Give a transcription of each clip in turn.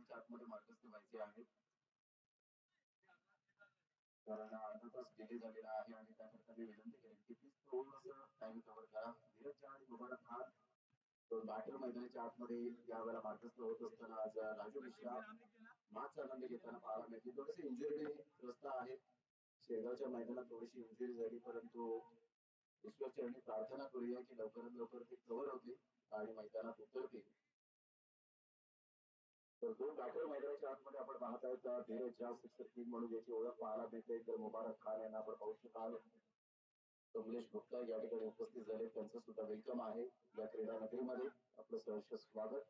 मैदानाच्या आतमध्ये मार्गस्थ व्हायचे आहे. कारण अर्धा तास डिले झालेला आहे आणि त्याकरता मी विनंती करेन की प्लीज थोडंसं टाइम कव्हर करा. धीरज आणि मुबारक खान बाटर मैदानाच्या आतमध्ये यावेळेला मार्गस्थ होत असताना आज राजू मिश्रा माच आनंद घेताना पाहायला मिळते. थोडेसे इंजुरी ग्रस्त आहेत. शेगावच्या मैदानात थोडीशी इंजुरी झाली, परंतु ईश्वरचरणी प्रार्थना करूया की लवकरात लवकर ते कव्हर होते आणि मैदानात उतरतील. तर दोन बॅटर मैदानाच्या आतमध्ये आपण पाहत आहोत. धीरज झा सिक्सर किंग म्हणून ज्याची ओळख पाहायला मिळते, तर मुबारक खान यांना आपण पाहू शकाल. कमलेश गुप्ता या ठिकाणी उपस्थित झाले, त्यांचं सुद्धा वेलकम आहे या क्रीडा नगरीमध्ये. आपलं सहर्ष स्वागत.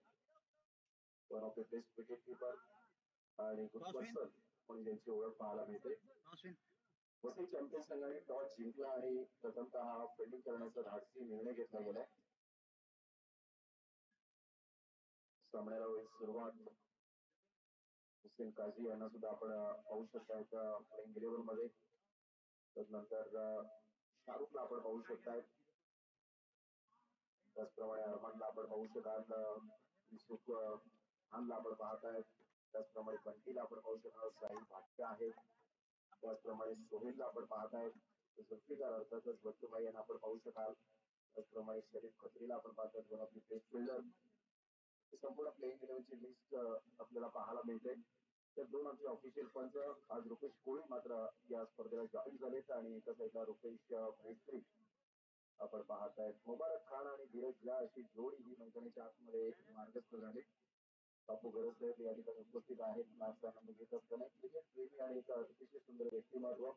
One of the best wicket keeper आणि गुड पर्सन म्हणून ज्यांची ओळख पाहायला मिळते. वसई चॅम्पियन संघाने टॉस जिंकला आणि प्रथमतः फिल्डिंग करण्याचा धाडसी निर्णय घेतला गेलाय. सामन्याला होईल सुरुवात. हुसेन काझी यांना सुद्धा आपण पाहू शकता प्लेइंग 11 मध्ये. त्यानंतर शाहरुखला आपण पाहू शकताय. त्याचप्रमाणे अरमानला आपण पाहू शकाल. युसुफ खानला आपण पाहताय. त्याचप्रमाणे बंटीला आपण पाहू शकाल. साहिल भाटिया आहेत. त्याचप्रमाणे सोहेलला आपण पाहताय. जुल्फिकार अर्थातच बट्टूभाई यांना आपण पाहू शकाल. त्याचप्रमाणे शरीफ खत्रीला आपण पाहतात. One of the best fielder. संपूर्ण प्लेइंग 11ची लिस्ट आपल्याला पाहायला मिळते. तर दोन आमचे ऑफिशियल पंच आज रुपेश कोळी मात्र या स्पर्धेला जॉईन झालेत आणि एका साईडला रुपेश मेस्त्री आपण पाहतायत. मुबारक खान आणि धीरज झा अशी जोडी ही मैदानाच्या आतमध्ये मार्गस्थ झाली. बापू गरज साहेब या ठिकाणी उपस्थित आहेत. मॅच आनंद घेत असताना क्रिकेट प्रेमी आणि एक अतिशय सुंदर व्यक्तिमत्व.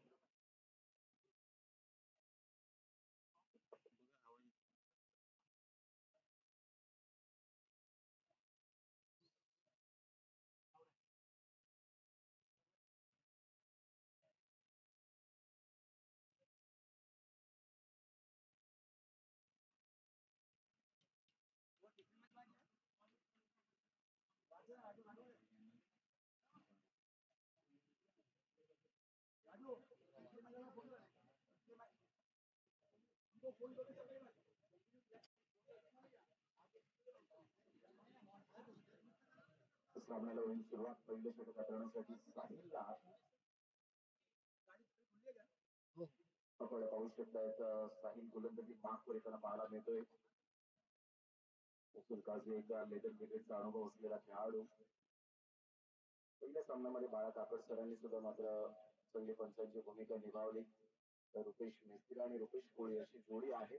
सामन्याला होईल सुरुवात. पहिलं षटक हाताळण्यासाठी साहिलला आपण पाहू शकतायत. साहिल गोलंदाजी मार्कवर येताना पाहायला मिळतोय. अब्दुल काझी एक लेदर क्रिकेटचा अनुभव असलेला खेळाडू. पहिल्या सामन्यामध्ये बाळा काकड सरांनी सुद्धा मात्र चांगली पंचांची भूमिका निभावली. तर रुपेश मिस्त्री आणि रुपेश कोळी अशी जोडी आहे.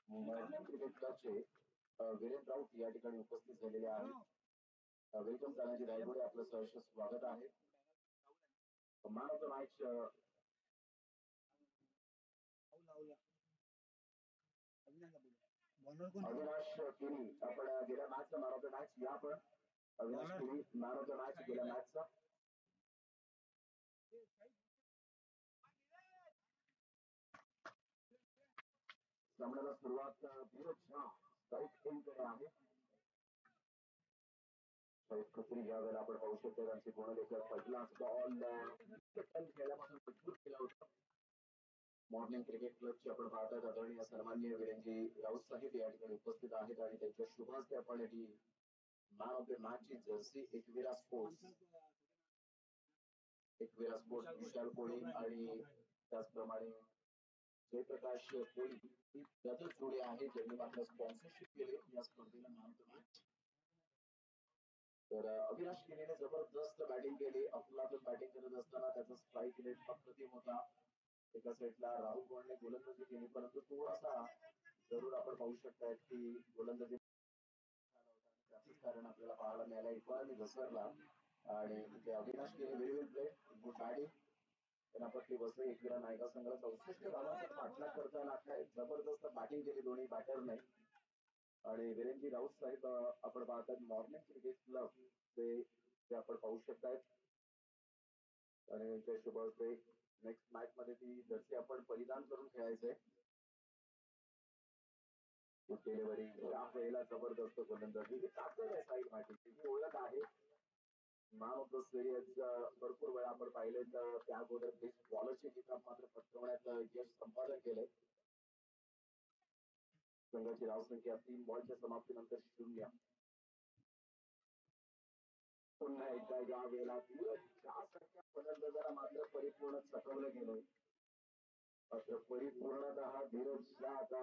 मुंबई क्रिकेट क्लबचे वीरेंद्र राऊत या ठिकाणी उपस्थित झालेले आहेत. वेलकम करण्याची धायगुडे आपलं सहर्ष स्वागत आहे. Man of the match Avinash केनी. आपण गेल्या मॅचचा मॅन ऑफ द मॅच या पण अविनाश केनी मॅन ऑफ द मॅच गेल्या मॅचचा. सामन्याला सुरुवात धीरज झा स्ट्राईक टीमकडे आहे. खत्री ज्या वेळेला आपण पाहू शकतो त्यांची गुणलेखा पहिलाच बॉल खेळल्यापासून मजबूत केला होता. मॉर्निंग क्रिकेट क्लबचे आपण पाहतात आदरणीय सन्माननीय वीरेंद्रजी राऊत साहेब या ठिकाणी उपस्थित आहेत आणि त्यांच्या शुभ हस्ते आपण ही मॅन ऑफ द मॅचची जर्सी एकविरा स्पोर्ट्स विशाल कोळी आणि त्याचप्रमाणे जयप्रकाश कोळी ही ब्रदर जोडी आहे ज्यांनी मात्र स्पॉन्सरशिप केले या स्पर्धेला मॅन ऑफ द मॅच. तर अविनाश केनीने जबरदस्त बॅटिंग केली. अफलातून बॅटिंग करत असताना त्याचा स्ट्राईक रेट अप्रतिम होता. एका साईडला राहुल गोंडने गोलंदाजी केली, परंतु थोडासा जरूर आपण पाहू शकताय की गोलंदाजी त्याच कारण आपल्याला पाहायला मिळाला. इक्वानी घसरला आणि तिथे अविनाश केनी व्हेरी वेल प्लेड, गुड बॅटिंग. पटली बसली. एकविरा नायका संघाला 64 धावांचा पाठलाग करताना जबरदस्त बॅटिंग केली दोन्ही बॅटरने. आणि वीरेंद्रजी राऊत साहेब आपण पाहतात मॉर्निंग क्रिकेट क्लब ते आपण पाहू शकतायत आणि त्यांच्या शुभ हस्ते नेक्स्ट मॅच मध्ये ती जर्सी आपण परिधान करून खेळायचंय. डिलिव्हरी या वेळेला जबरदस्त गोलंदाजी ही ताकद आहे साहिल भाटीची, ही ओळख आहे. मॅन ऑफ द सिरीज भरपूर वेळा आपण पाहिले तर त्या अगोदर बेस्ट बॉलरचे किताब मात्र पटकवण्यात यश संपादन केलंय. संघाची धावसंख्या 3 बॉलच्या समाप्तीनंतर 0. पुन्हा एकदा या वेळेला संख्या फलंदाजाला मात्र परिपूर्ण चकवलं गेलं. मात्र परिपूर्णतः धीरज आता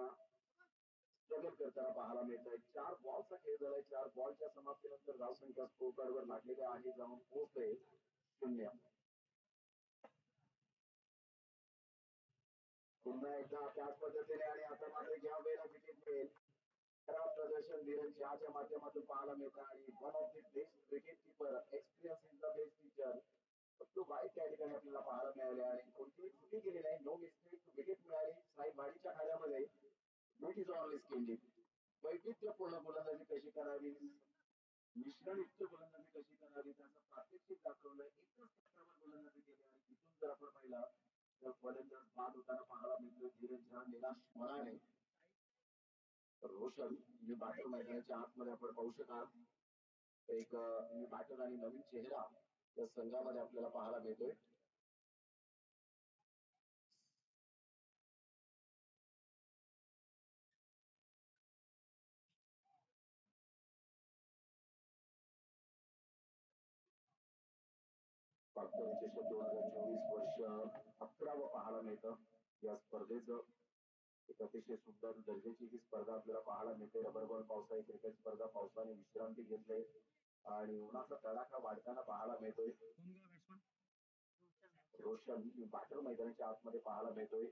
स्ट्रगल करताना पाहायला मिळत आहे. 4 बॉलचा खेळ झालाय. 4 बॉलच्या समाप्तीनंतर धावसंख्या स्कोर कार्डवर लागलेल्या आहे, जाऊन पोहोचले 0. पुन्हा एकदा त्याच पद्धतीने आणि आता मात्र या वेळेला विकेट मिळेल. खराब प्रदर्शन धीरज याच्या माध्यमातून पाहायला मिळतं आणि one of the best wicket keeper, experience is the best teacher, तो वाईट त्या ठिकाणी आपल्याला पाहायला मिळाले आणि कोणतीही चुकी केली नाही. नो मिस्टेक, विकेट मिळाली. साई वाडीच्या खाण्यामध्ये विकेट इज ऑलवेज केली. वैविध्यपूर्ण गोलंदाजी कशी करावी, मिश्रणयुक्त गोलंदाजी कशी करावी, त्याचं प्रात्यक्षिक दाखवलं. एकच क्षेत्रावर गोलंदाजी केली आणि तिथून जर आपण पाहिला तर फलंदाज बाद होताना पाहायला मिळतो. धीरज झा निराश मनाने. रोशन मी बॅटर मैदानाच्या आतमध्ये आपण पाहू शकाल एक बॅटर आणि नवीन चेहरा या संघामध्ये आपल्याला पाहायला मिळतोय. पाचवा चषक 2024 वर्ष 11वं पाहायला मिळतं. या स्पर्धेचं एक अतिशय सुंदर दर्जाची ही स्पर्धा आपल्याला पाहायला मिळते. रबर बॉल पावसाळी क्रिकेट स्पर्धा पावसाने विश्रांती घेतली आणि उन्हाचा तडाखा वाढताना पाहायला मिळतोय. रोशन बॅटर मैदानाच्या आतमध्ये पाहायला मिळतोय.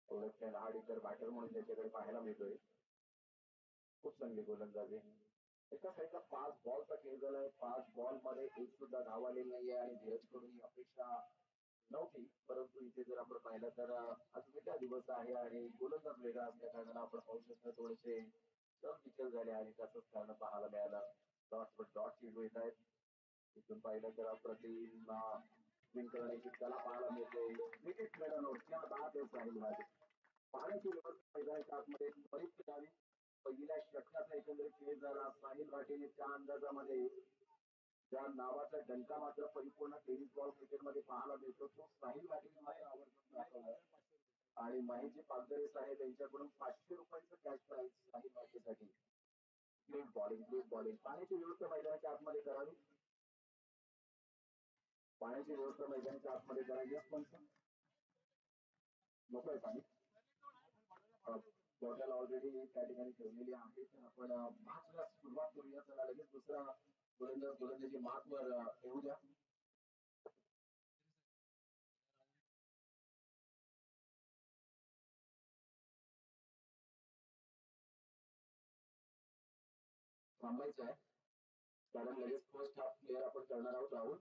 Left hand hard hitter batter म्हणून त्याच्याकडे पाहायला मिळतोय. खूप चांगली गोलंदाजी. एका साईडला 5 बॉलचा खेळ झालाय. 5 बॉल मध्ये एक सुद्धा धाव आलेली नाहीये आणि धीरज कडून ही अपेक्षा नव्हती. परंतु इथे जर आपण पाहिलं तर आज वेगळा दिवस आहे आणि गोलंदाज वेगळा असल्या कारणाने आपण पाहू शकतो थोडेसे विचल झाले आणि त्याचंच कारण पाहायला मिळालं. डॉट चेंडू येत आहेत. इथून पाहिलं तर अप्रतिम स्विंग करण्याची त्याला पाहायला मिळते. विकेट मिळालं. क्या बात आहे साहिल भाई. पाण्याची व्यवस्था मैदानाच्या आतमध्ये त्वरित मिळाली. पहिल्या षटकाचा एकंदरीत खेळ झाला. साहिल भाटीने त्या अंदाजामध्ये त्या नावाचा डंका मात्र परिपूर्ण टेनिस बॉल क्रिकेटमध्ये पाहायला मिळतो. तो साहिल भाटीने मात्र आवर्जून दाखवला आणि महेशजी पागदरे साहेब यांच्याकडून 500 रुपयांचं कॅश प्राइज साहिल भाटीसाठी. Great bowling, great bowling. पाण्याची व्यवस्था मैदानाच्या आतमध्ये करावी. पाण्याची व्यवस्था मैदानाच्या आतमध्ये करावी. नको आहे पाणी. बॉटल ऑलरेडी त्या ठिकाणी ठेवलेली आहे. तर आपण मॅचला सुरुवात करूया. चला लगेच दुसरा गोलंदाजी मार्कवर येऊ द्या. थांबायचं आहे कारण लगेच फर्स्ट हाफ प्लेअर आपण करणार आहोत. राहुल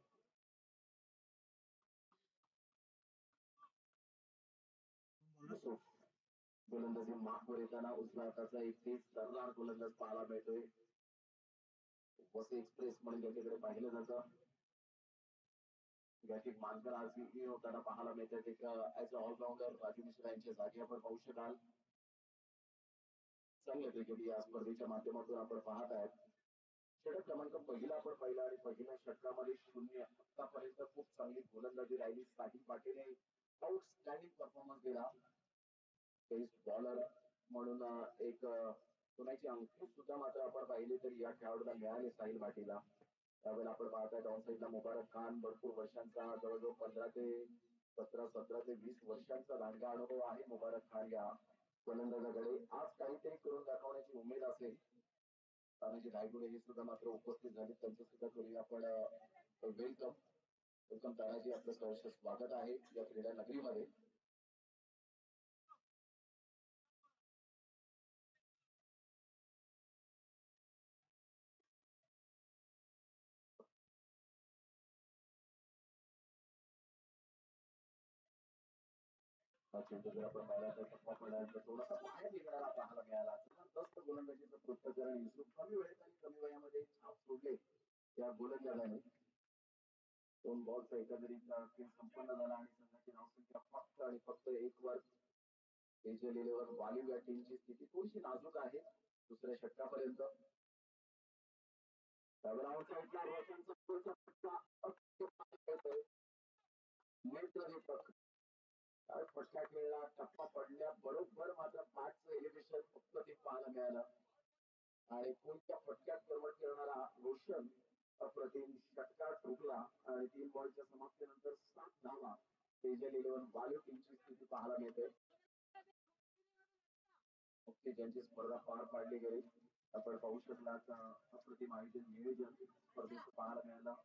गोलंदाजी मार्कवर येताना उजव्या हाताचा एक तेज तर्रार गोलंदाज पाहायला मिळतोय. वसई एक्सप्रेस म्हणून ज्याच्याकडे पाहिलं जातं. याची मानकर आज होताना पाहायला मिळतात. एक as a allrounder Raju Mishra यांच्या जागी आपण पाहू शकाल. चांगलं क्रिकेट या स्पर्धेच्या माध्यमातून आपण पाहत आहेत. षटक क्रमांक पहिला आपण पाहिला आणि पहिल्या षटकामध्ये 0. आतापर्यंत खूप चांगली गोलंदाजी राहिली. साहिल पाटीलने आउटस्टँडिंग परफॉर्मन्स दिला. बॉलर म्हणून एक सोन्याची अंकुश सुद्धा मात्र आपण पाहिली तर या खेळाडूला मिळाले साहिल भाटीला. त्यावेळेला आपण पाहताय डाऊन साईडला मुबारक खान, भरपूर वर्षांचा, जवळजवळ 17 ते 20 वर्षांचा दांडगा अनुभव आहे मुबारक खान या गोलंदाजाकडे. आज काहीतरी करून दाखवण्याची उमेद असेल. तानाजी नायडू हे सुद्धा मात्र उपस्थित झाले. त्यांचं सुद्धा करूया आपण वेलकम. वेलकम तानाजी, आपलं सहर्ष स्वागत आहे या क्रीडा नगरीमध्ये. चेंडू जर आपण पाहिला तर टप्पा पडल्यानंतर थोडासा बाहेर निघाला पाहायला मिळाला. जबरदस्त गोलंदाजीचं पृथ्थकरण युसूफ कमी वेळेत आणि कमी वयामध्ये छाप सोडले या गोलंदाजाने. 2 बॉलचा एकंदरीत खेळ संपन्न झाला आणि संघाची धावसंख्या फक्त आणि फक्त 1 वर. एजल 11 वालिव या टीमची स्थिती थोडीशी नाजूक आहे दुसऱ्या षटकापर्यंत. रोशनचा 1 दीपक फटका खेळला, टप्पा पडल्या बरोबर मात्र बॅटचं एलिव्हेशन अप्रतिम पाहायला मिळालं आणि कोणत्या फटक्यात सर्वट करणारा रोशन अप्रतिम षटकार ठोकला आणि 3 बॉलच्या समाप्तीनंतर 7 धावा केजल 11 वाल्यू टीमची स्थिती पाहायला मिळते. ओके, ज्यांची स्पर्धा पार पाडली गेली आपण पाहू शकलात अप्रतिम आयोजन नियोजन स्पर्धेचं पाहायला मिळालं.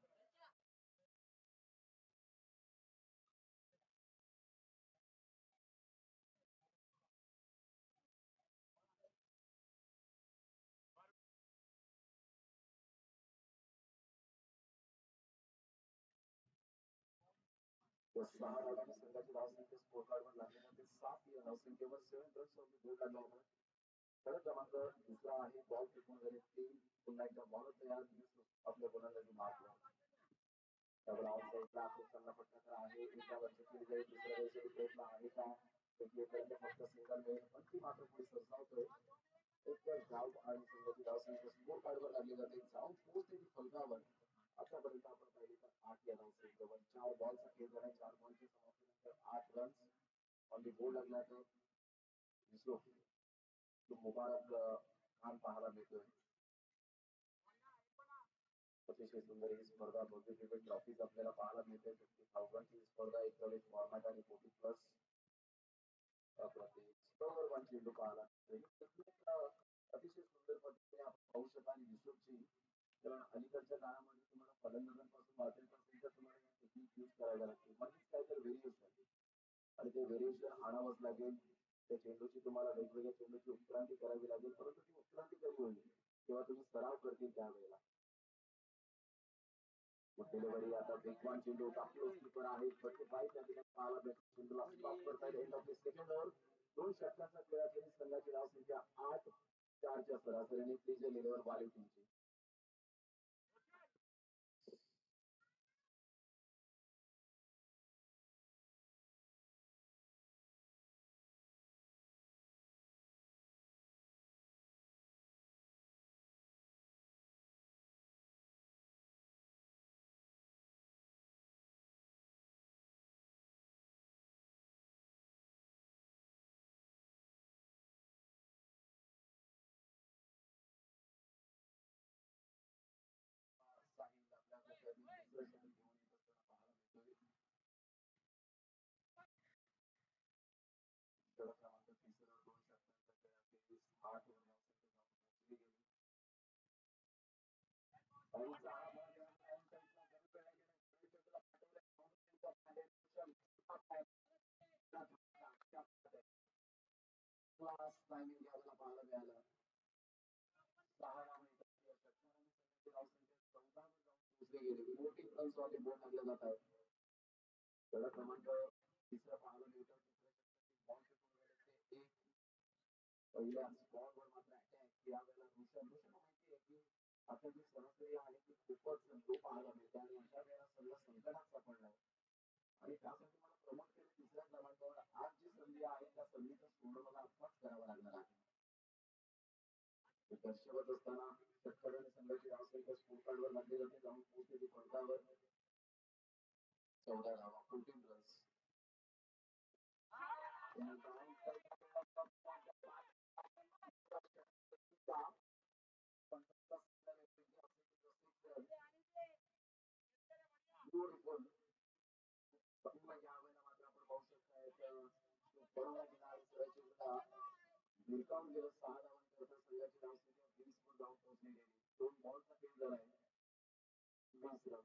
त्या 6 धावांनी संघाची धावसंख्या स्कोर कार्डवर लागल्यानंतर 7 या धावसंख्येवर 7 रन्स ऑन द बोर्ड लागला होता. षटक क्रमांक दुसरा आहे, बॉल फेकून झाले 3, पुन्हा एकदा बॉल तयार, आपल्या गोलंदाजी मार्कवर डबल आउट साईडला अपेक्षांना फटका आहे, एका वर्षी केली जाईल, दुसऱ्या वर्षी प्रयत्न आहे का, पर्यंत फक्त सिंगल मिळेल पण ती मात्र पुढे सरसावतोय. एक धाव आणि संघाची धावसंख्या स्कोर कार्डवर लागली जाते, जाऊन पोहोचते ती फलकावर. आतापर्यंत आपण पाहिली तर 8 या धावसंख्येवर 4 बॉलचा खेळ झाला, 4 बॉलची समाप्तीनंतर 8 रन्स ऑन दी बोर्ड लागला. तर विश्व मुबारक खान पाहायला मिळतोय. अतिशय सुंदर ही स्पर्धा, भव्य क्रिकेट ट्रॉफीज आपल्याला पाहायला मिळते. 50,000ची स्पर्धा, 41 फॉर्मॅट आणि 40 प्लस ओव्हर चेंडू पाहायला अतिशय सुंदर पद्धतीने आपण पाहू शकाल. आणि विश्वची कारण अलीकडच्या काळामध्ये तुम्हाला फलंदाजांपासून वाचायचं असेल तर तुम्हाला टेक्निक यूज करायला लागते, म्हणजेच काय तर व्हेरिएशन, आणि ते व्हेरिएशन आणावंच लागेल. त्या चेंडूची तुम्हाला वेगवेगळ्या चेंडूची उत्क्रांती करावी लागेल, परंतु ती उत्क्रांती कधी होईल तेव्हा तुम्ही सराव करतील त्यावेळेला. डिलिव्हरी आता वेगवान चेंडू टाकलो, कीपर आहे 45 त्या ठिकाणी पाहायला भेटतो, चेंडूला स्टॉप करता येईल. End of the second over 2 षटकांचा खेळाखेळी संघाची धावसंख्या 8-4च्या सरासरीने तेजल 11 वाल्यू टीमची. टायमिंग घ्यायला पाहायला मिळालं. 6 गेले, 14 रन्स वाले बोर्ड लागले जात आहेत. षटक क्रमांक तिसरा पाहायला मिळतो. पहिल्या बॉलवर मात्र अटॅक यावेळेला ऋषभ माहिती आहे की आता जी सरासरी आहे ती खूपच लो पाहायला मिळते आणि अशा वेळेला सगळं संकटात सापडलाय आणि त्यासाठी मला प्रमोट केलं तिसऱ्या क्रमांकावर. आज जी संधी आहे त्या संधीचा सोनं मला आत्ताच करावा लागणार आहे. दर्शवत असताना षटकाराने संघाची धावसंख्या स्कोर कार्डवर लागली जाते, जाऊन पोहोचते फलकावर. 14 धावा, 14 रन्स. ब्युटिफुल पुन्हा यावेळेला मात्र आपण पाहू शकताय बरोबर भिरकावून गेलं. 6 धावांकरता संघाची धावसंख्या 20 वर जाऊन पोहोचली गेली. 2 बॉलचा खेळ झालाय, 20 रन.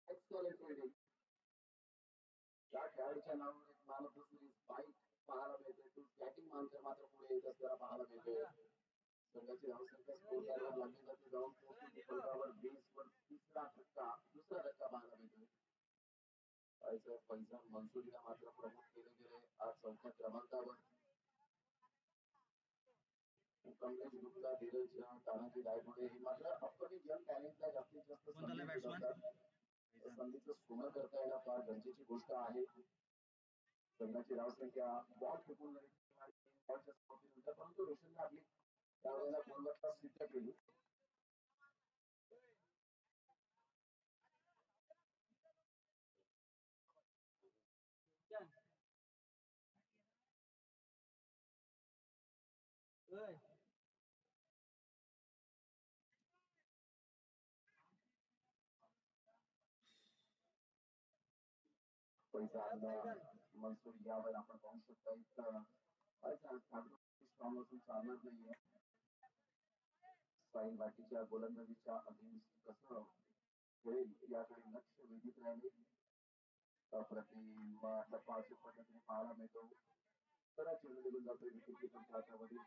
Excellent fielding. त्या खेळाडूच्या नावावर एक man of the series fight पाहायला मिळते. तो बॅटिंग मानकर मात्र पुढे येत असताना पाहायला मिळते. संघाची धावसंख्या स्कोर कार्डवर लागली जाते, जाऊन पोहोचते फलकावर. 20 वर तिसरा धक्का, दुसरा धक्का पाहायला मिळतोय. फैझान मंसुरीला मात्र प्रमोट केले गेले आज चौथ्या क्रमांकावर. कमलेश गुप्ता, धीरज तानाजी गायकवाड हे मात्र अपकमिंग यंग टॅलेंटला जास्तीत जास्त संधी देत असतात. संधीचं सोनं करता येणं फार गरजेची गोष्ट आहे. संघाची धावसंख्या बॉल फेकून परंतु रोशनने आपली त्यावेळेला गुणवत्ता सिद्ध केली. पैसा मनसूर यावर आपण पाहू शकता स्ट्रॉंग असून चालणार नाहीये. साईन बाकीच्या गोलंदाजीच्या अगेन्स्ट कसं होईल याकडे लक्ष वेधित राहिले. अप्रतिम पाच पद्धतीने पाहायला मिळतो. तर चेंडू निघून जातोय विकेट किपरच्या हातामध्ये.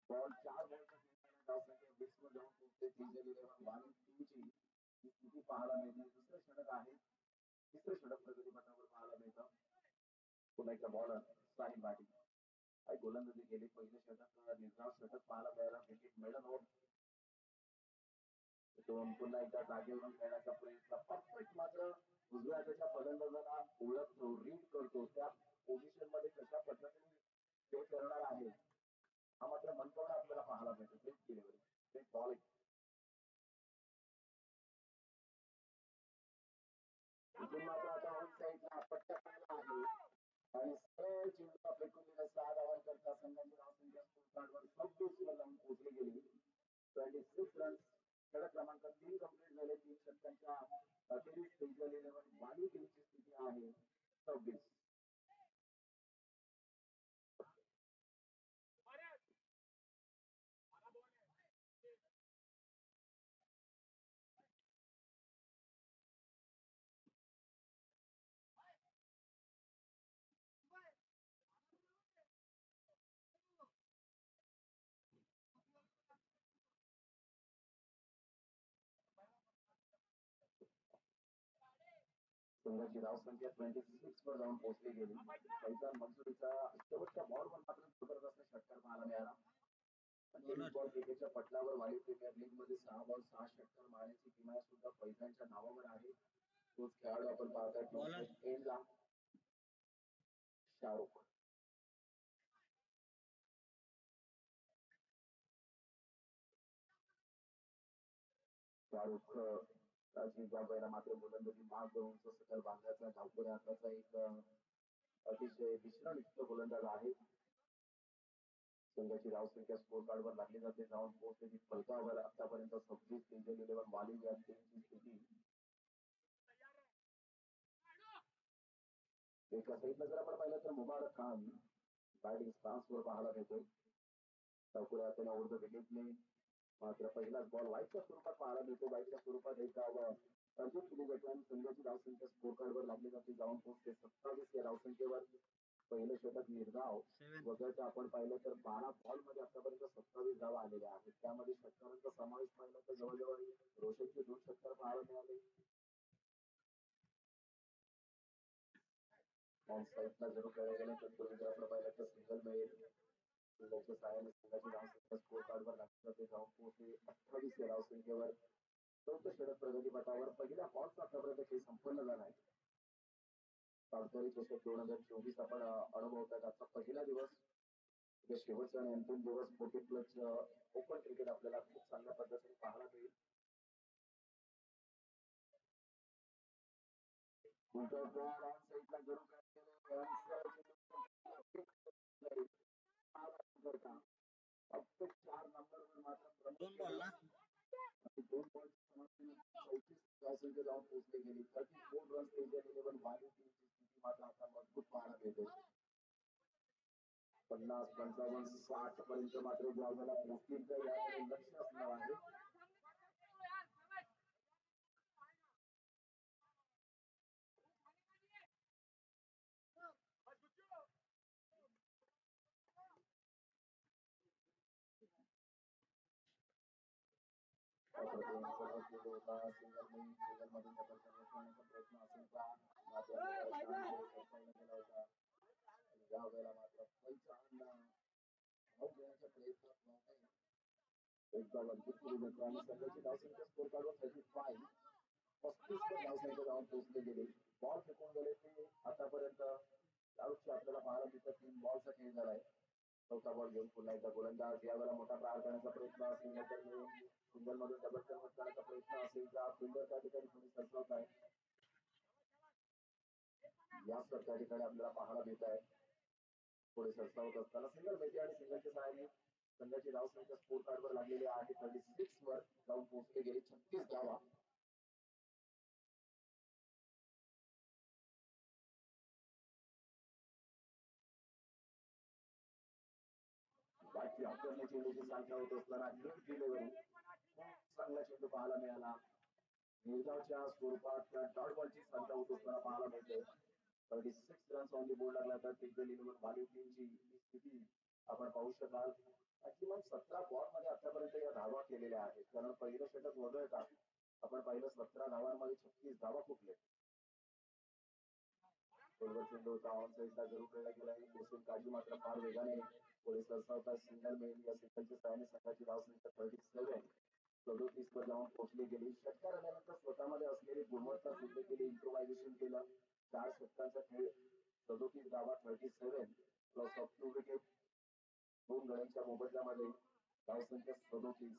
बॉल 4 बॉलचा बेसवर जाऊन पोहोचते. 3 ही स्थिती पाहायला मिळते. दुसरं षटक आहे. तिसरं षटक प्रगतीपथावर पाहायला मिळतं. पुन्हा एकदा बॉलर साईन बाटी काय गोलंदाजी केली. पहिले षटक निर्धाव षटक पाहायला मिळाला. विकेट मिळत होत. दोन पुन्हा एकदा जागेवरून खेळण्याचा प्रयत्न परफेक्ट मात्र उजव्या हाताच्या फलंदाजाला ओळखतो रीड करतो. त्या पोझिशन मध्ये कशा पद्धतीने ते करणार आहे हा मात्र मनपावर आपल्याला पाहायला मिळतो. तेच डिलिव्हरी ते बॉल इथून मात्र आता ऑन साईडला पट्ट्या पाहायला आहे आणि सरळ चेंडूला फेकून दिला. 6 धावांकरता संघाची धावसंख्या स्कोरकार्डवर 26 वर जाऊन पोहोचली गेली. 26 रन्स. षटक क्रमांक 3 कंप्लीट झाले. 3 षटकांच्या अखेरीस पेजलेल्यावर वाली टीमची स्थिती आहे 26. संघाची धावसंख्या 26 वर जाऊन पोहोचली गेली. फैझान मंसुरीचा शेवटच्या बॉलवर मात्र जबरदस्त षटकार पाहायला मिळाला. बॉल क्रिकेटच्या पटलावर वाली प्रीमियर लीग मध्ये 6 बॉल 6 षटकार मारण्याची किमया सुद्धा फैझानच्या नावावर आहे. तोच खेळाडू आपण पाहतोय एंडला शाहरुख. शाहरुख ज्या मात्र गोलंदाजी माग देऊन सकल बांधण्याचा धावपुऱ्या हाताचा एक अतिशय विश्रामिक गोलंदाज आहे. संघाची धावसंख्या स्कोर कार्डवर लागली जाते. जाऊन पोहोचलेली फलकावर आतापर्यंत 26 इंडियन 11 वाली या टीमची स्थिती एका साईडला जर आपण पाहिलं तर मुबारक खान बॅटिंग स्टान्सवर पाहायला मिळतोय. धावपुऱ्या हाताने ओढ विकेटने मात्र पहिलाच बॉल वाईटच्या स्वरूपात पाहायला मिळतो. वाईटच्या स्वरूपात एक डाव अर्जित केली जाते आणि संघाची धावसंख्या स्कोर कार्डवर लागली जाते. जाऊन पोहोचते 27 या धावसंख्येवर. पहिलं षटक निर्धाव वगळता आपण पाहिलं तर 12 बॉल मध्ये आतापर्यंत 27 धावा आलेल्या आहेत. त्यामध्ये षटकारांचा समावेश पाहिला तर जवळजवळ रोशनचे 2 षटकार पाहायला मिळाले. ऑन साईडला जर खेळला गेला तर पूर्वी आपण पाहिलं तर सिंगल मिळेल. सिंगलच्या सहाय्याने संघाची धावसंख्या स्कोर कार्डवर लागली जाते. जाऊन पोहोचते 28 या धावसंख्येवर. चौथं षटक प्रगतीपथावर. पहिल्या बॉलचा आतापर्यंत खेळ संपन्न झाला आहे. पावसाळी चषक 2024 आपण अनुभवतात. आजचा पहिला दिवस शेवटचा आणि अंतिम दिवस 40 प्लस ओपन क्रिकेट आपल्याला खूप चांगल्या पद्धतीने पाहायला मिळेल. फक्त 4 नंबरवर मात्र 2 बॉल ना 2 बॉल जाऊन पोहोचले गेले. 34 रन्स इंडियन 11 वाली टीमची स्थिती मात्र आता मजबूत पाहायला मिळते. 50 55 60 पर्यंत मात्र ज्यावेळेला पोहोचतील तर याकडे लक्ष असणार आहे. चेंडू होता सिंगल मधून डबल करण्याचा प्रयत्न असेल का मात्र केला होता या वेळेला मात्र धाव घेण्याच्या प्रयत्नात नव्हते एकदा वरती सुरू घेतला आणि संघाची धावसंख्या स्कोर कार्डवर 35 35 वर धावसंख्या जाऊन पोहोचले गेले बॉल फेकून गेले ते आतापर्यंत आयुष्य आपल्याला पाहायला दिसत 3 बॉलचा खेळ झालाय चौथा बॉल घेऊन पुन्हा एकदा गोलंदाज यावेळेला मोठा प्रहार करण्याचा प्रयत्न सिंगल मधून डबल कन्वर्ट करण्याचा प्रयत्न असेल का फिल्डर त्या ठिकाणी थोडी सरसावत आहे याच त्या ठिकाणी आपल्याला पाहायला मिळत आहे थोडे सरसावत असताना सिंगल मिळते आणि सिंगलच्या सहाय्याने संघाची धावसंख्या स्कोर कार्ड वर लागलेली आहे 36 वर जाऊन पोहोचले गेले 36 धावा बाकी आपल्याला चेंडूची संख्या होत असताना नीट डिलिव्हरी चांगला चेंडू पाहायला मिळाला निर्धावच्या स्वरूपात डॉट बॉलची संख्या होत असताना पाहायला मिळते 36 रन्स ऑन दी बोर्ड लागला तर टिकलेली भाली टीमची स्थिती आपण पाहू शकाल किमान 17 बॉल मध्ये आतापर्यंत या धावा केलेल्या आहेत कारण पहिलं षटक वगळता आपण पाहिलं 17 धावांमध्ये 36 धावा फुटले चेंडू होता ऑन साईडला जरूर खेळला गेला मोसून काळजी मात्र फार वेगाने पुढे सरसावता सिंगल मिळेल या सिंगलच्या सहाय्याने संघाची धावसंख्या 37 वर जाऊन पोहोचली गेली षटकार आल्यानंतर स्वतःमध्ये असलेली गुणवत्ता सिद्ध केली इम्प्रोव्हायझेशन केलं 4 षटकांचा खेळ 37 धावा 37 प्लस ऑफ 2 विकेट 2 गड्यांच्या मोबदल्यामध्ये धावसंख्या 37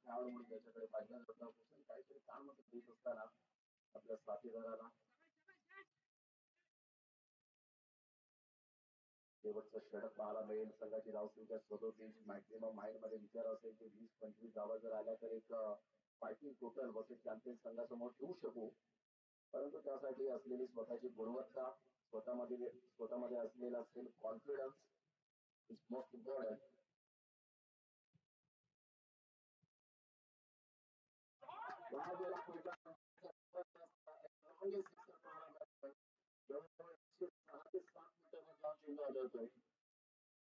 खेळाडू म्हणून त्याच्याकडे पाहिला जाता काहीतरी काम देत असताना आपल्या साथीदाराला शेवटचा षटक पाहायला मिळेल संघाची धावसंख्या 37 मॅक्झिमम माइंड मध्ये विचार असेल की 20-25 धावा जर आल्या तर एक फायटिंग टोटल वर्सेस चॅम्पियन संघासमोर ठेवू शकू परंतु त्यासाठी असलेली स्वतःची गुणवत्ता स्वतःमध्ये असलेला self confidence is most important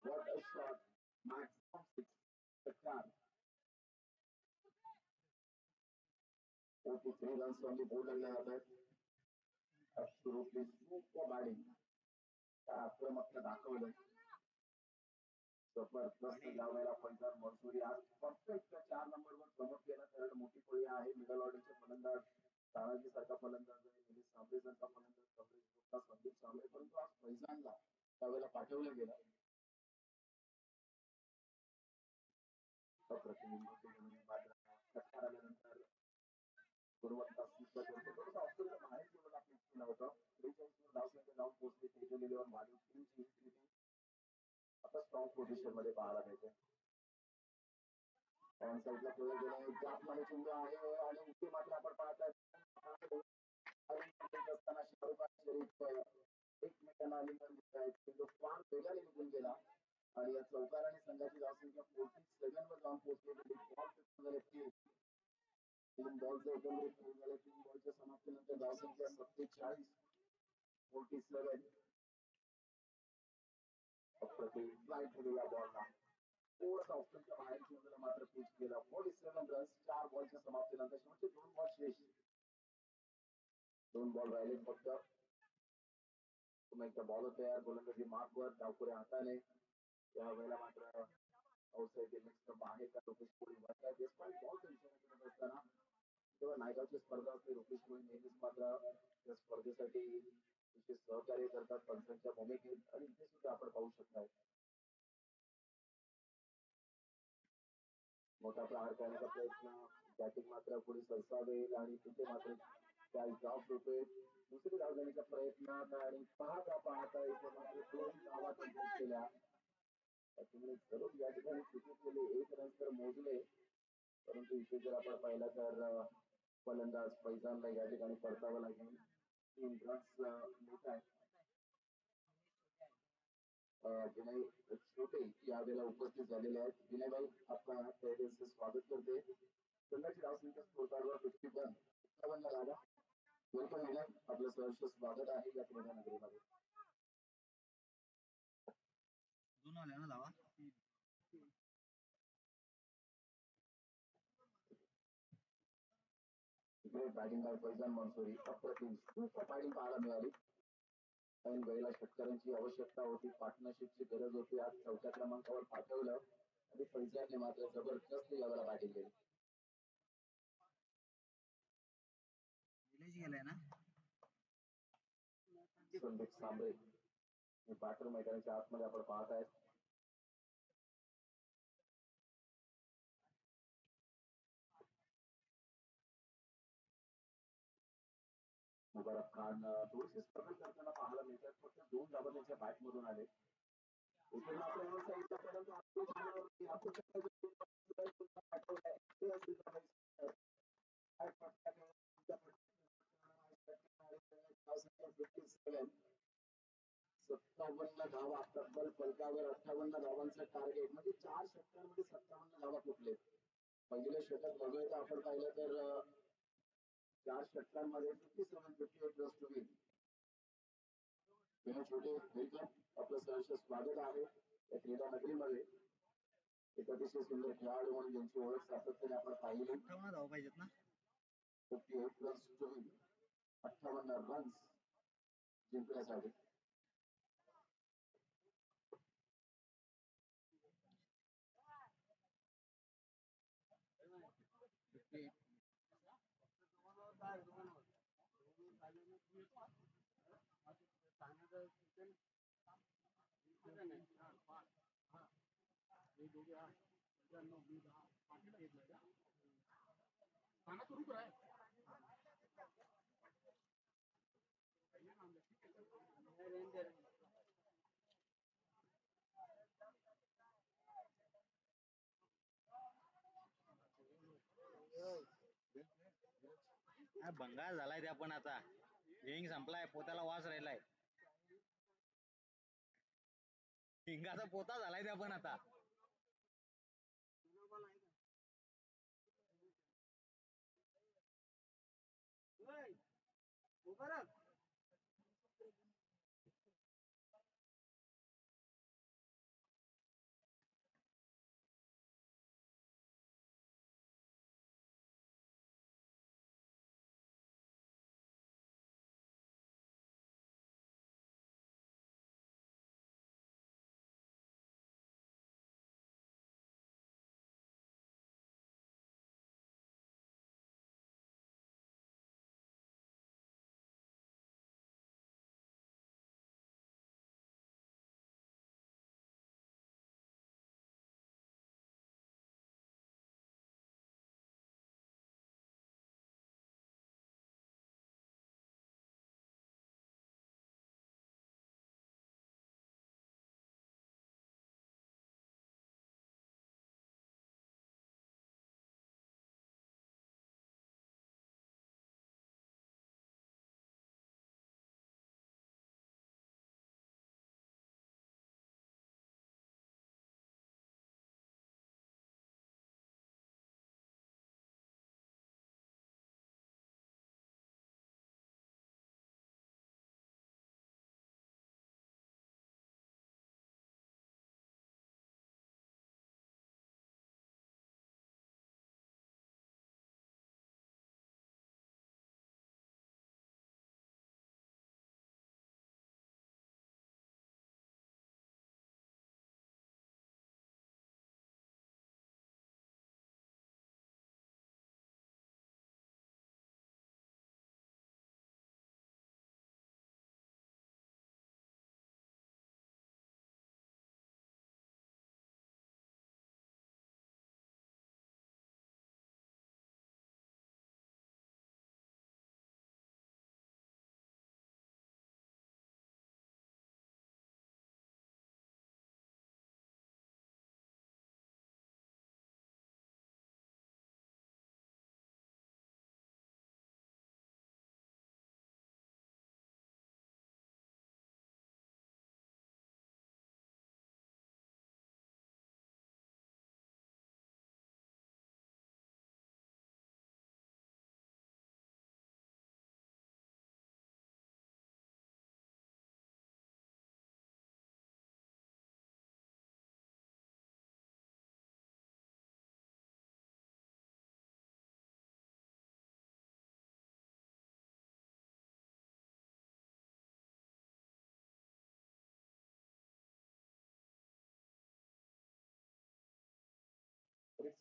What a shot! Maximum 6 43 runs from the board and absolutely super batting. आक्रमकता दाखवलं जबरदस्त यावेळेला फलंदाज मनसुरी आज परफेक्ट 4 नंबरवर प्रमोट केला कारण मोठी फळी आहे मिडल ऑर्डरचे फलंदाज तानाजी सारखा फलंदाज आहे निलेश सांबळे सारखा फलंदाज संदीप सांबळे परंतु आज फैजानला त्यावेळेला पाठवलं गेलं अप्रतिम षटकार आल्यानंतर गुणवत्ता सिद्ध करतो थोडंसं ऑस्ट्रेलिया बाहेर केलं आपलं केलं होतं 43 वर धावसंख्या जाऊन पोहोचली टिकलेलीवर मागील टीमची स्थिती आता स्ट्रॉंग पोझिशन मध्ये पाहायला मिळते ऑन साईडला खेळला गेला त्यामध्ये चेंडू आहे आणि इथे मात्र आपण पाहताय असताना शाहरुख शरीफ एकमेकांना आलिंगन देत आहेत चेंडू फार वेगाने निघून गेला आणि या चौकाराने संघाची धावसंख्या 47 वर जाऊन पोहोचली गेली बॉल तीन बॉलचे एकंदरीत खेळ झाले 3 बॉलच्या समाप्तीनंतर धावसंख्या 47 47 अप्रतिम फ्लाईट दिलेला बॉलला थोडासा ऑप्शनच्या बाहेर खेळलेला मात्र पिच केला 47 रन्स 4 बॉलच्या समाप्तीनंतर शेवटचे 2 बॉल शेष 2 बॉल राहिले फक्त पुन्हा एकदा बॉल तयार गोलंदाजी मार्कवर डावपुऱ्या हाताने यावेळेला मात्र आउटसाइड नेक्स्ट आहे का लोकेश कोळी वाटतात डिस्पाईट बॉल टेन्शन असताना जेव्हा नायगावची स्पर्धा असते लोकेश कोळी नेहमीच मात्र या स्पर्धेसाठी विशेष सहकार्य करतात पंचांच्या भूमिकेत आणि इथे सुद्धा आपण पाहू शकता मोठा प्रहार करण्याचा प्रयत्न बॅटिंग मात्र पुढे सरसावेल आणि तिथे मात्र त्या ड्रॉप होते दुसरी धाव घेण्याच्या प्रयत्नात आणि पाहता पाहता इथे मात्र 2 धावा कंप्लीट केल्या त्याच्यामुळे जरूर या ठिकाणी चुकी केली. एक रन तर मोजले, परंतु इथे जर आपण पाहिलं तर फलंदाज फैजानला या ठिकाणी परतावं लागेल. 3 रन्स मोठ आहे. विनय छोटे यावेळेला उपस्थित झालेले आहेत. विनय भाई आपका पहले से स्वागत करते. संघाची धावसंख्या स्कोर कार्डवर 51 51 धावा. वेलकम विनय, आपलं सहर्ष स्वागत आहे या क्रीडा नगरीमध्ये. दोन आल्या ना धावा. Great batting by Faizan Mansuri. अप्रतिम सुपर बॅटिंग पाहायला मिळाली. कारण गैला शेतकऱ्यांची आवश्यकता होती, पार्टनरशिपची गरज होती. आज 4थ्या क्रमांकावर पाठवलं आणि फैजानने मात्र जबरदस्त यावेळेला बॅटिंग केली. विलेज गेलाय ना. संदीप सांबळे बॅटर मैदानाच्या आतमध्ये आपण पाहत आहेत. मुबारक खान थोडीशी स्ट्रगल करताना पाहायला मिळतात. फक्त 2 धावा त्यांच्या बॅट मधून आले. सत्तावन्न धावा तब्बल फलकावर 58 धावांचं टार्गेट, म्हणजे 4 षटकांमध्ये 57 धावा टिकले. पहिले षटक बघायचं आपण पाहिलं तर 4 षटकांमध्ये 57-58 रन्स टू विनय छोटे वेलकम, आपलं सहर्ष स्वागत आहे या क्रीडा नगरीमध्ये. एक अतिशय सुंदर खेळाडू म्हणून ज्यांची ओळख सातत्याने आपण पाहिली. 58 धावा पाहिजेत ना. 58 रन्स टू 58 रन्स जिंकण्यासाठी. भंगार झालाय त्या पण आता. हिंग संपलाय, पोत्याला वास राहिलाय. हिंगाचा पोता झालाय त्या पण आता. मुबारक.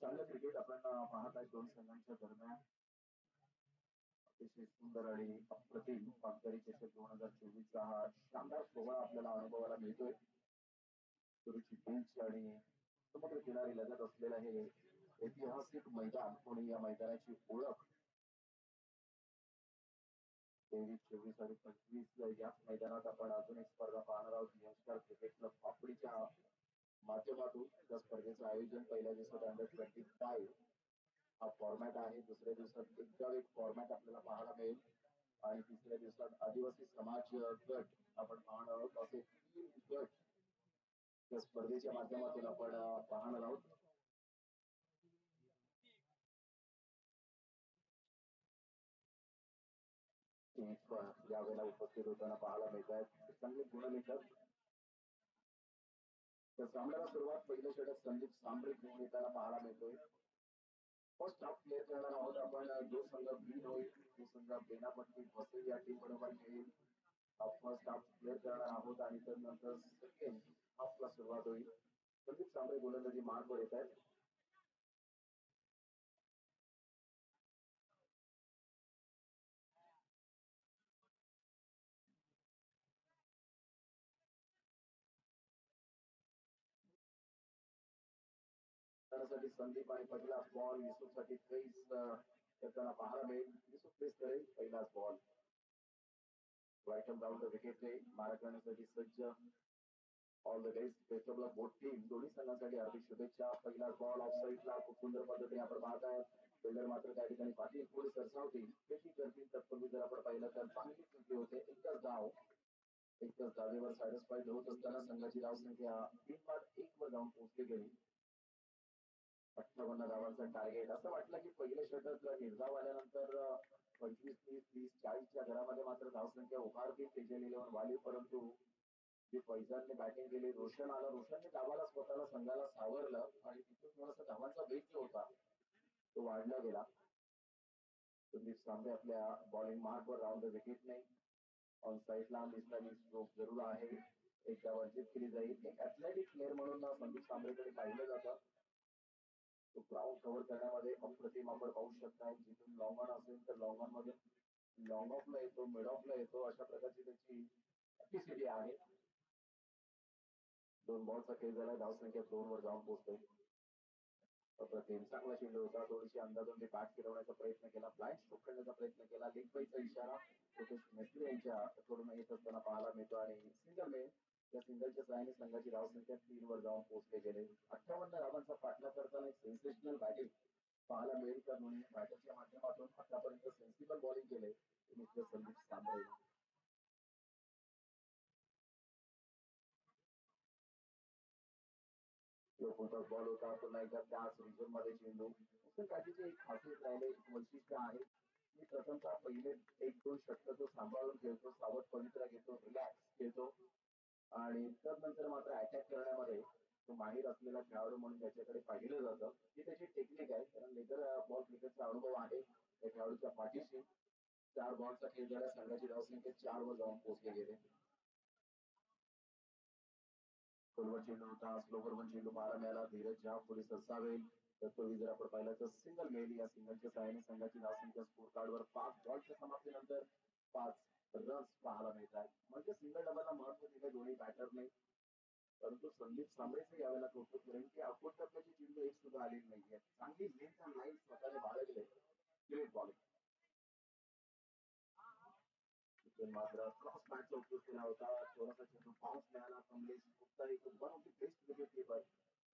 चांगलं क्रिकेट आपण पाहत आहे दोन संघांच्या दरम्यान. अतिशय सुंदर आणि अप्रतिम पागदारी चषक 2024चा हा शानदार सोहळा आपल्याला अनुभवायला मिळतोय. सुरूची पिच आणि समुद्र किनारी लगत असलेलं हे ऐतिहासिक मैदान कोणी या मैदानाची ओळख 23, 24 आणि 25 याच मैदानात आपण अजून एक स्पर्धा पाहणार आहोत. यंगस्टर क्रिकेट क्लब पापडीच्या माध्यमातून त्या स्पर्धेचं आयोजन पहिल्या दिवसात अंडर 25 हा फॉर्मॅट आहे. दुसऱ्या दिवसात एक फॉर्मॅट आपल्याला पाहायला मिळेल आणि तिसऱ्या दिवसात आदिवासी समाज गट आपण पाहणार आहोत. असे 3 गट या स्पर्धेच्या माध्यमातून आपण पाहणार आहोत. यावेळेला उपस्थित होताना पाहायला मिळत आहेत चांगले गुणलेखक. तर सामन्याला सुरुवात पहिलं षटक संदीप सांबरे घेऊन येताना पाहायला मिळतोय. फर्स्ट हाफ प्ले करणार आहोत आपण. जो संघ बीन होईल तो संघ बेनापट्टी वसई या टीम बरोबर खेळेल. फर्स्ट हाफ प्ले करणार आहोत आणि त्यानंतर सेकंड हाफला सुरुवात होईल. संदीप सांबरे गोलंदाजी मार्कवर येत आहेत. त्यासाठी संदीप आणि पहिला बॉल युसुफसाठी फेस करताना पाहायला मिळेल. युसुफ फेस करेल पहिलाच ball. Welcome down the wicket ने मारा करण्यासाठी सज्ज. All the best. Best of luck both team. दोन्ही संघांसाठी हार्दिक शुभेच्छा. पहिला बॉल ऑफ साईडला खूप सुंदर पद्धतीने आपण पाहत आहोत. फिल्डर मात्र त्या ठिकाणी पाठी पुढे सरसावतील. खेती करतील तत्पूर्वी जर आपण पाहिलं तर चांगली कृती होते. एकच धावेवर सॅटिस्फाईड होत असताना संघाची धावसंख्या 3-1 वर जाऊन पोहोचली गेली. 58 धावांचं टार्गेट. असं वाटलं की पहिलं षटक निर्धाव आल्यानंतर 25, 30, 30, 40च्या घरामध्ये मात्र धावसंख्या उभारतील केजल 11 वाली. परंतु जे फैजानने बॅटिंग केली, रोशन आला. रोशनने डावाला स्वतःला संघाला सावरलं आणि तिथून थोडासा धावांचा वेग जो होता तो वाढला गेला. संदीप सांबरे आपल्या बॉलिंग मार्कवर राहून द विकेटने ऑन साईडला मिसमॅच स्ट्रोक जरूर आहे. एकदा वर्जित केली जाईल. एक ऍथलेटिक प्लेअर म्हणून संदीप सांबरेकडे पाहिलं जातं. तो ग्राउंड कव्हर करण्यामध्ये अप्रतिम आपण पाहू शकता. जिथून लॉंग ऑन असेल तर लॉंग ऑन मध्ये लॉंग ऑफला येतो, मिड ऑफला येतो. अशा प्रकारची त्याची कॅपॅसिटी आहे. 2 बॉलचा खेळ झाला. धावसंख्या 2 वर जाऊन पोहोचते. अप्रतिम चांगला चेंडू होता. थोडीशी अंदाजोंदी बॅट फिरवण्याचा प्रयत्न केला. ब्लाइंड स्ट्रोक करण्याचा प्रयत्न केला. लेग बाईचा इशारा मिस्त्री यांच्या कडून येत असताना पाहायला मिळतो आणि सिंगल मिळेल. या सिंगलच्या सहाय्याने संघाची धावसंख्या 3 वर जाऊन पोहोचले गेले. 58 धावांचा पाठलाग करताना एक सेन्सेशनल बॅटिंग पाहायला मिळेल. तर दोन्ही बॅटरच्या माध्यमातून आतापर्यंत सेन्सिबल बॉलिंग केले मिस्टर संदीप सांबरे. कोणता बॉल होता पुन्हा एकदा त्याच रिझन मध्ये चेंडू. काठीची एक खासियत राहिले, एक वैशिष्ट्य आहे. मी प्रथमतः पहिले 1-2 षटक तो सांभाळून खेळतो, सावध पवित्रा घेतो, रिलॅक्स खेळतो आणि त्यानंतर मात्र अटॅक करण्यामध्ये तो माहीर असलेला खेळाडू म्हणून त्याच्याकडे पाहिलं जातं. ही त्याची टेक्निक आहे. कारण लेदर बॉल क्रिकेटचा अनुभव आहे त्या खेळाडूच्या पाठीशी. 4 बॉलचा खेळ झाला. संघाची धावसंख्या 4 वर जाऊन पोहोचले गेले. खोलवर चेंडू होता. स्लोवर पण चेंडू पाहायला मिळाला. धीरज झा पुढे सरसावेल तर तो जर आपण पाहिला तर सिंगल मिळेल. या सिंगलच्या सहाय्याने संघाची धावसंख्या स्कोर कार्डवर 5 बॉलच्या समाप्तीनंतर 5 रन्स पाहायला मिळत आहेत. म्हणजे सिंगल डबलला महत्व दिले दोन्ही बॅटरने. परंतु संदीप सांबरेचे यावेळेला कौतुक करेल की अकोटकरची चेंडू एक सुद्धा आलेली नाहीये. चांगली लेंथ अँड लाईन स्वतःने बाळगले. Great bowling. मात्र क्रॉस बॅटचा उपयोग केला होता. थोडासा चेंडू बाउन्स मिळाला. कमलेश गुप्ता एक one of the best wicket keeper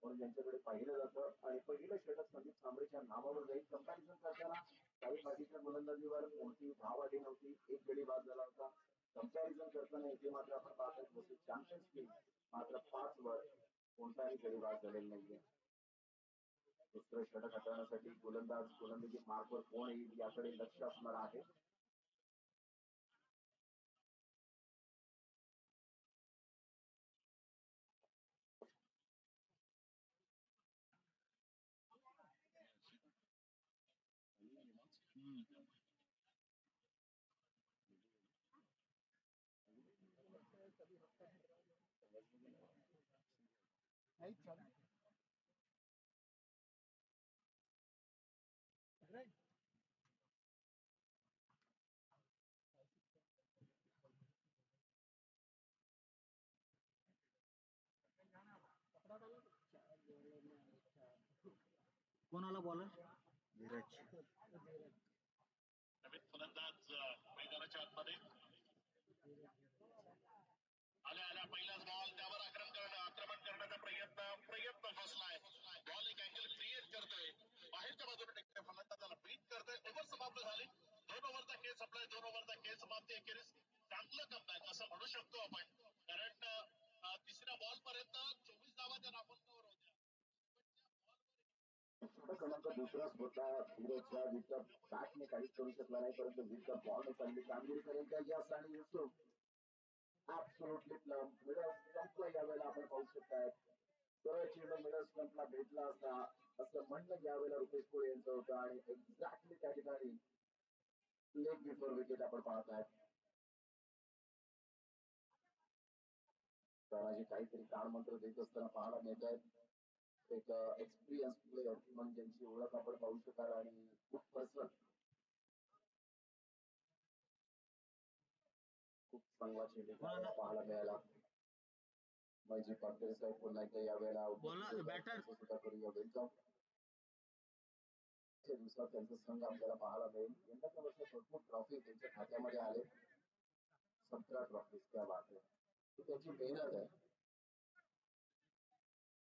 म्हणून ज्यांच्याकडे पाहिलं जातं आणि पहिलं षटक संदीप सांबरेच्या नावावर जाईल. कंपॅरिझन करताना काही पाठीच्या गोलंदाजीवर कोणती धाव आली नव्हती. एक गडी बाद झाला होता. कंपॅरिझन करताना इथे मात्र आपण पाहतो चॅम्पियन्स लीग मात्र 5 वर कोणताही गडी बाद झालेला नाहीये. दुसरं षटक हाताळण्यासाठी गोलंदाजी मार्कवर कोण येईल याकडे लक्ष असणार आहे. कोणाला बॉलर धीरज नवीन फलंदाज मैदानाच्या आतमध्ये आल्या पहिलाच बॉल त्यावर आक्रमण करण्याचा प्रयत्न फसलाय. बॉल एक अँगल क्रिएट करतोय, बाहेरच्या बाजूने टेकतोय, फलंदाजाला बीट करतोय. ओव्हर समाप्त झाली. 2 ओव्हरचा खेळ संपलाय. 2 ओव्हरचा खेळ समाप्ती अखेरीस चांगलं कमबॅक असं म्हणू शकतो आपण, कारण तिसऱ्या बॉल पर्यंत 24 धावा त्या नामांकावर होत्या. क्रमांक दुसराच होता. धीरजच्या जिथं बॅटने काहीच करू शकला नाही, परंतु जिथं बॉलने चांगली कामगिरी करेल त्या यास आणि युसूफ ऍब्सोल्युटली मिडल स्टंपला यावेळेला आपण पाहू शकताय. सरळ चेंडू मिडल स्टंपला भेटला असता असं म्हणणं यावेळेला रुपेश कोळी यांचं होतं आणि एक्झॅक्टली त्या ठिकाणी लेग बिफोर विकेट आपण पाहत आहे. तानाजी काहीतरी ताणमंत्र देत असताना पाहायला मिळत आहेत. एक एक्सपिरियन्स प्लेयर म्हणून ज्यांची ओळख आपण पाहू शकाल आणि खूप पर्सनल खूप चांगला चेंडू पाहायला मिळाला. माझी पाटील साहेब पुन्हा एकदा यावेळेला बॅटर सुद्धा करूया वेलकम. दिवसात त्यांचा संघ आपल्याला पाहायला मिळेल. यंदाच्या वर्षात भरपूर ट्रॉफी त्यांच्या खात्यामध्ये आले. 17 ट्रॉफी त्या बात आहे. ही त्यांची मेहनत आहे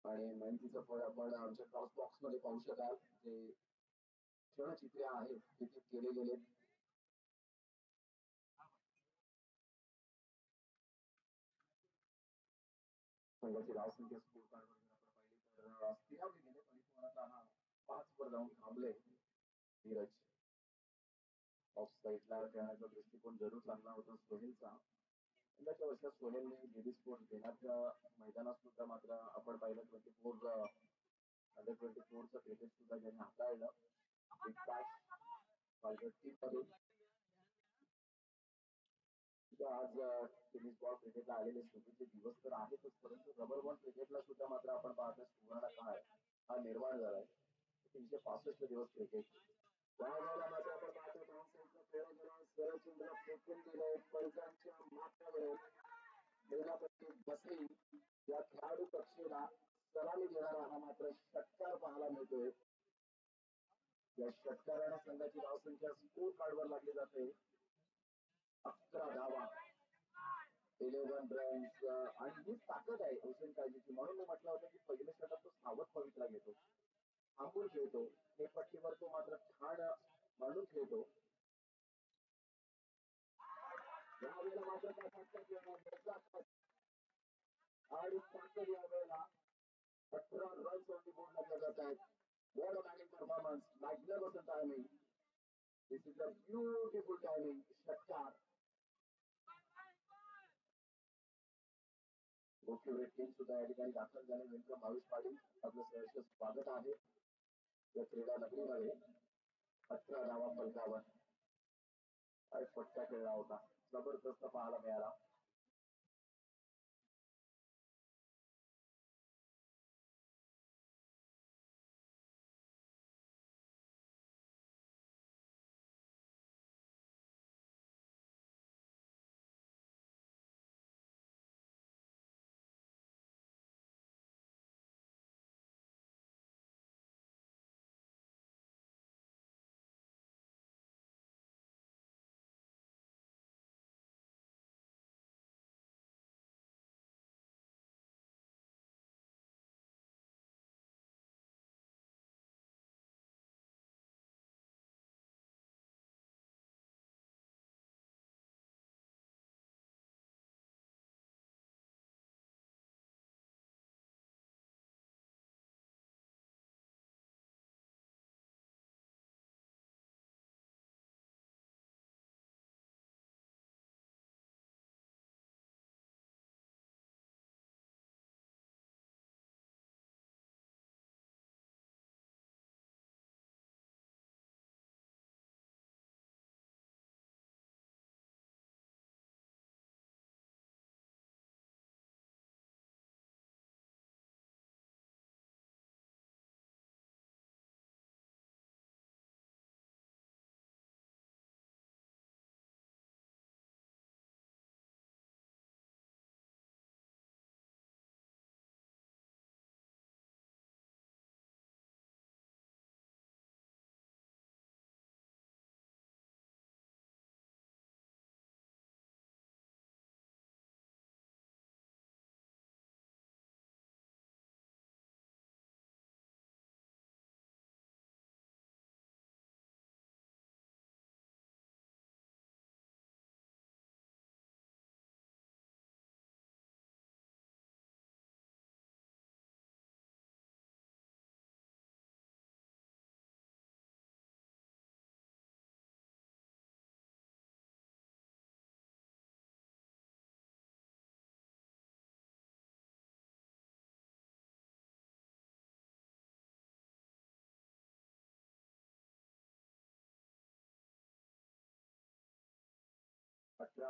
आणि मेहनतीचं फळ आपण आमच्या टॉस बॉक्स मध्ये पाहू शकाल. जे क्षणचित्रे आहेत तिथे केले गेले. संघाची धावसंख्या स्कोर कार्डवर जर आपण पाहिली तर स्थिरावली गेले, पण इथून आता हा 5 वर जाऊन थांबले. धीरज ऑफ साईडला खेळण्याचा दृष्टिकोन जरूर चांगला होता सोहेलचा. यंदाच्या वर्षात सोहेलने जेडी स्पोर्ट्स घेण्याच्या मैदानात सुद्धा मात्र आपण पाहिलं 24चं क्रिकेट सुद्धा ज्याने हाताळलं. आज टेनिस बॉल क्रिकेटला आलेले सुट्टीचे दिवस तर आहेतच, परंतु रबर बॉल क्रिकेटला सुद्धा मात्र आपण पाहतो सुवर्ण काळ हा निर्माण झालाय. 365 दिवस क्रिकेट त्यावेळेला मात्र आपण पाहतो सरळ फेकून दिलंय पैशांच्या माथ्यावर बसेल या खेळाडू कक्षेला सलामी देणारा हा मात्र षटकार पाहायला मिळतोय. या षटकाराने संघाची धावसंख्या स्कोर कार्डवर लागली जाते. 11 धावा, 11 रन्स आणि ही ताकद आहे हुसेन काझीची. म्हणून मी म्हटलं होतं की पहिल्या षटक तो सावध पवित्रा घेतो, थांबून खेळतो. हे पट्टीवर तो मात्र ठाण मांडून खेळतो. यावेळेला मात्र काय आणि ताकद यावेळेला 18 रन्स वरती बोर्ड लागले जात आहेत. What a batting performance, magnificent timing. This is a beautiful timing. षटकार फेवरेट टीम सुद्धा या ठिकाणी दाखल झाले. वेलकम भावेश पाटील, आपलं सहर्ष स्वागत आहे या क्रीडा नगरीमध्ये. 18 धावा फलकावर आणि फटका खेळला होता, जबरदस्त पाहायला मिळाला.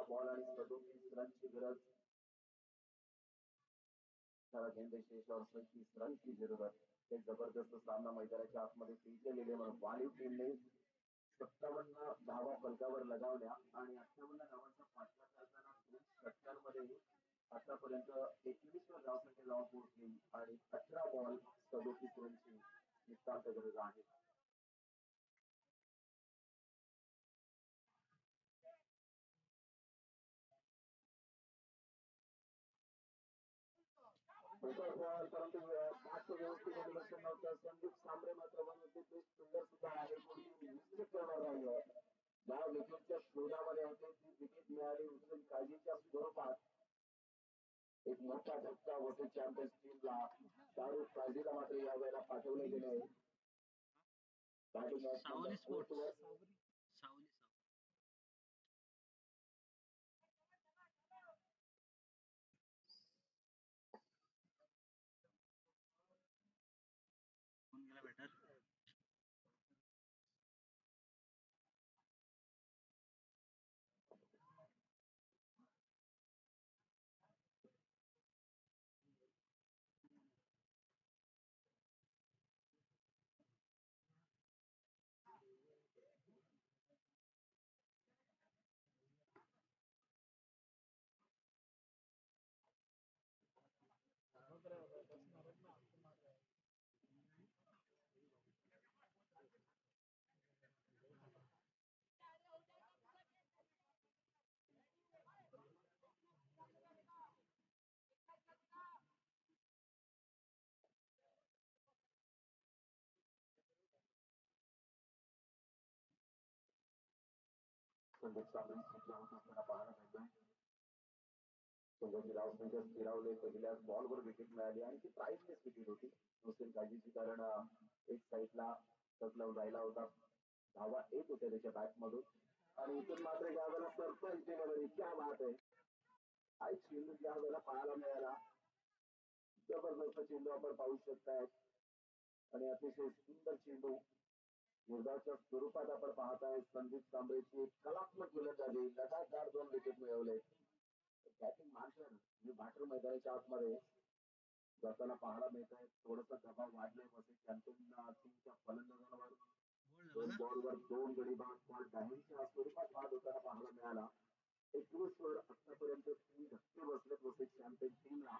बॉल आणि 37 रनची गरज. 18 और 37 रन की जरूरत. एक जबरदस्त सामना मैदानाच्या आतमध्ये जिंकलेले म्हणून वालीव टीमने 57 धावा फलकावर लगावल्या आणि 58 धावांचा पाठलाग करताना 2 षटकांमध्ये आतापर्यंत 21 धावसंख्या जाऊन पोहोचली आणि 18 बॉल 37 रनची नितांत गरज आहे. परंतु बॅटचं व्यवस्थित निरीक्षण नव्हतं. संदीप सांबरे मात्र one of the best fielder सुद्धा आहे. कोणती मिस्टेक करणार नाहीये. या विकेटच्या शोधामध्ये होते. ती विकेट मिळाली उचलून काळजीच्या स्वरूपात. एक मोठा धक्का होते चॅम्पियन्स टीमला. शाहरुख काळजीला मात्र या वेळेला पाठवले गेले. बॅटिंग सावली स्पोर्ट्स सावली कोण गेला बॅटर. संदीप सांबरे सुद्धा आपल्याला पाहायला मिळतोय. संघाची धावसंख्या स्थिरावली. पहिल्याच बॉलवर विकेट मिळाली आणि ती प्राइसलेस विकेट होती. नुसती काळजीची कारण एक साईडला टकलावून राहिला होता. धावा येत होत्या त्याच्या बॅट मधून आणि इथून मात्र यावेळेला सरप्राईज डिलिव्हरी. क्या बात आहे. हा चेंडू या वेळेला पाहायला मिळाला. जबरदस्त चेंडू आपण पाहू शकताय आणि अतिशय सुंदर चेंडू निर्धावाच्या स्वरूपात आपण पाहताय. संदीप सांबरेची कलात्मक गोलंदाजी. लगातार 2 विकेट मिळवले. बॅटिंग मार्शल म्हणजे बॅटर मैदानाच्या आतमध्ये जाताना पाहायला मिळत आहे. थोडासा दबाव वाढलाय वसई चॅम्पियन टीमच्या फलंदाजांवर. 2 बॉलवर 2 गडी बाद बॉल डायमंडच्या स्वरूपात बाद होताना पाहायला मिळाला. 21 वर आतापर्यंत 3 धक्के बसलेत वसई चॅम्पियन टीमला.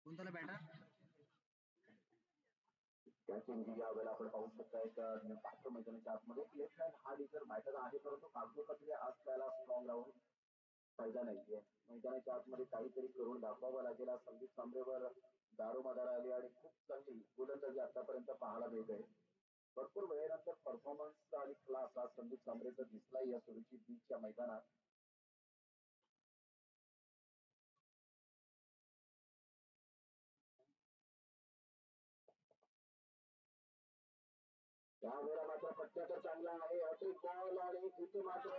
कोणता बॅटर. बॅटिंग या वेळेला आपण पाहू शकता एक बॅटर मैदानाच्या आतमध्ये लेफ्ट हँड हा डिकर बॅटर आहे. परंतु कागदोपत्री आज त्याला स्ट्रॉंग राहून फायदा नाहीये. मैदानाच्या आतमध्ये काहीतरी करून दाखवावं लागेल. संदीप सांबरेवर दारोमदार आली आणि खूप चांगली गोलंदाजी आतापर्यंत पाहायला मिळते. भरपूर वेळेनंतर परफॉर्मन्स आणि क्लास हा संदीप सांबरेचा दिसला या सुरुची बीचच्या मैदानात. यावेळेला मात्र पट्ट्या तर चांगला आहे. अति बॉल आणि इथे मात्र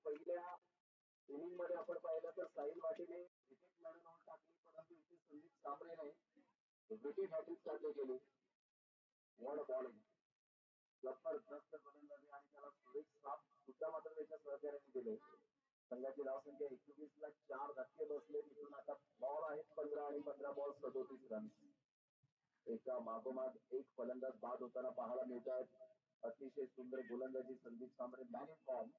पहिल्या इनिंग मध्ये आपण पाहिलं तर साहिल वाटेने विकेट मिळवून टाकली. परंतु इथे संदीप सांबरेने विकेट हॅट्रिक साध्य केली. What bowling. जबरदस्त गोलंदाजी आणि त्याला सुरेख साथ सुद्धा मात्र त्याच्या सहकार्याने दिले. संघाची धावसंख्या 21 ला 4 धक्के बसले. तिथून आता बॉल आहेत 15 आणि 15 बॉल 37 रन. एका मागोमाग एक फलंदाज बाद होताना पाहायला मिळतात. अतिशय सुंदर गोलंदाजी Sandeep Sambare man in form.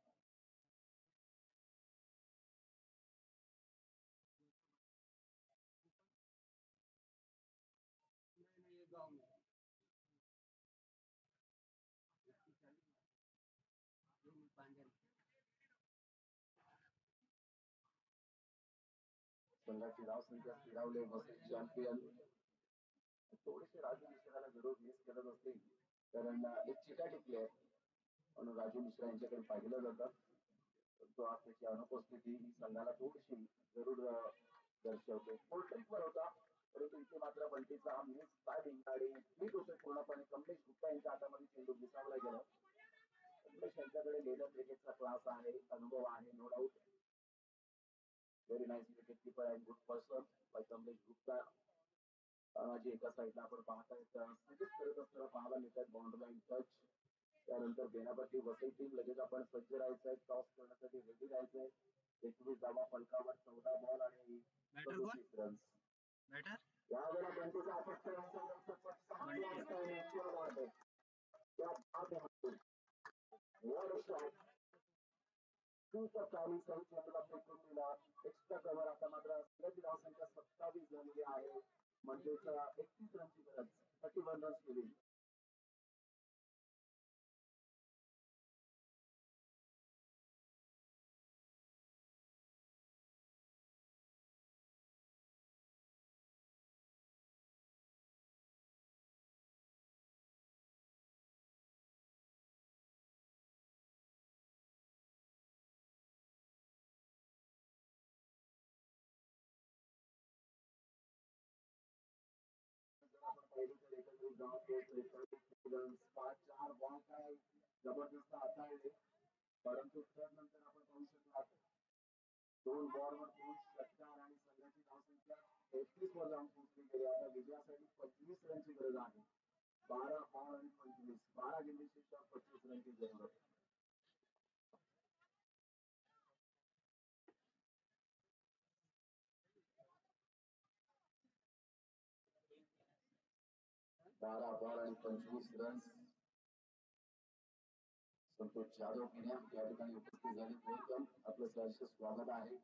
संघाची धावसंख्या स्थिरावली. वसई चॅम्पियन थोडेसे राजू मिश्राला जरूर मिस करत असतील. कारण एक चिकाटी प्लेअर म्हणून राजू मिश्रा यांच्याकडे पाहिलं जातं. तो आज त्याची अनुपस्थिती ही संघाला थोडीशी जरूर दर्शवते. पोल्ट्रिक वर होता परंतु इथे मात्र बंटीचा हा मिस बॅटिंग आणि मीट होते पूर्णपणे. कमलेश गुप्ता यांच्या हातामध्ये चेंडू घुसावला गेला. त्यांच्याकडे लेदर क्रिकेटचा क्लास आहे, अनुभव आहे, no doubt. Very nice wicket keeper and good person by Kamlesh Gupta. Tanaji एका साईडला आपण पाहताय लगेच करत असताना पाहायला मिळतात बाउंड्री लाईन टच. त्यानंतर बेनापट्टी वसई टीम लगेच आपण सज्ज राहायचंय, टॉस करण्यासाठी रेडी राहायचंय. 21 धावा फलकावर, 14 बॉल आणि 37 रन्स. यावेळेला बंटीचा अपत्य चाळीस चेंडूला फेकून दिला. एक्स्ट्रा कव्हर आता मात्र संघाची धावसंख्या 27 झालेली आहे. म्हणजेच 31 रनची गरज, 31 रन्स केली. चार बॉल काय जबरदस्त हाताळले, परंतु त्यानंतर आपण पाहू शकला 2 बॉलवर 2 षटकार आणि संघाची धावसंख्या 33 वर जाऊन पोहोचली गेली. आता विजयासाठी 25 रनची गरज आहे. 12 बॉल आणि 25, 12 गेंदीची 25 रनची जरूरत. बारा बॉल आणि 25 रन्स. संतोष जाधव पिण्या या ठिकाणी उपस्थित झाले. वेलकम, आपलं सहर्ष स्वागत आहे.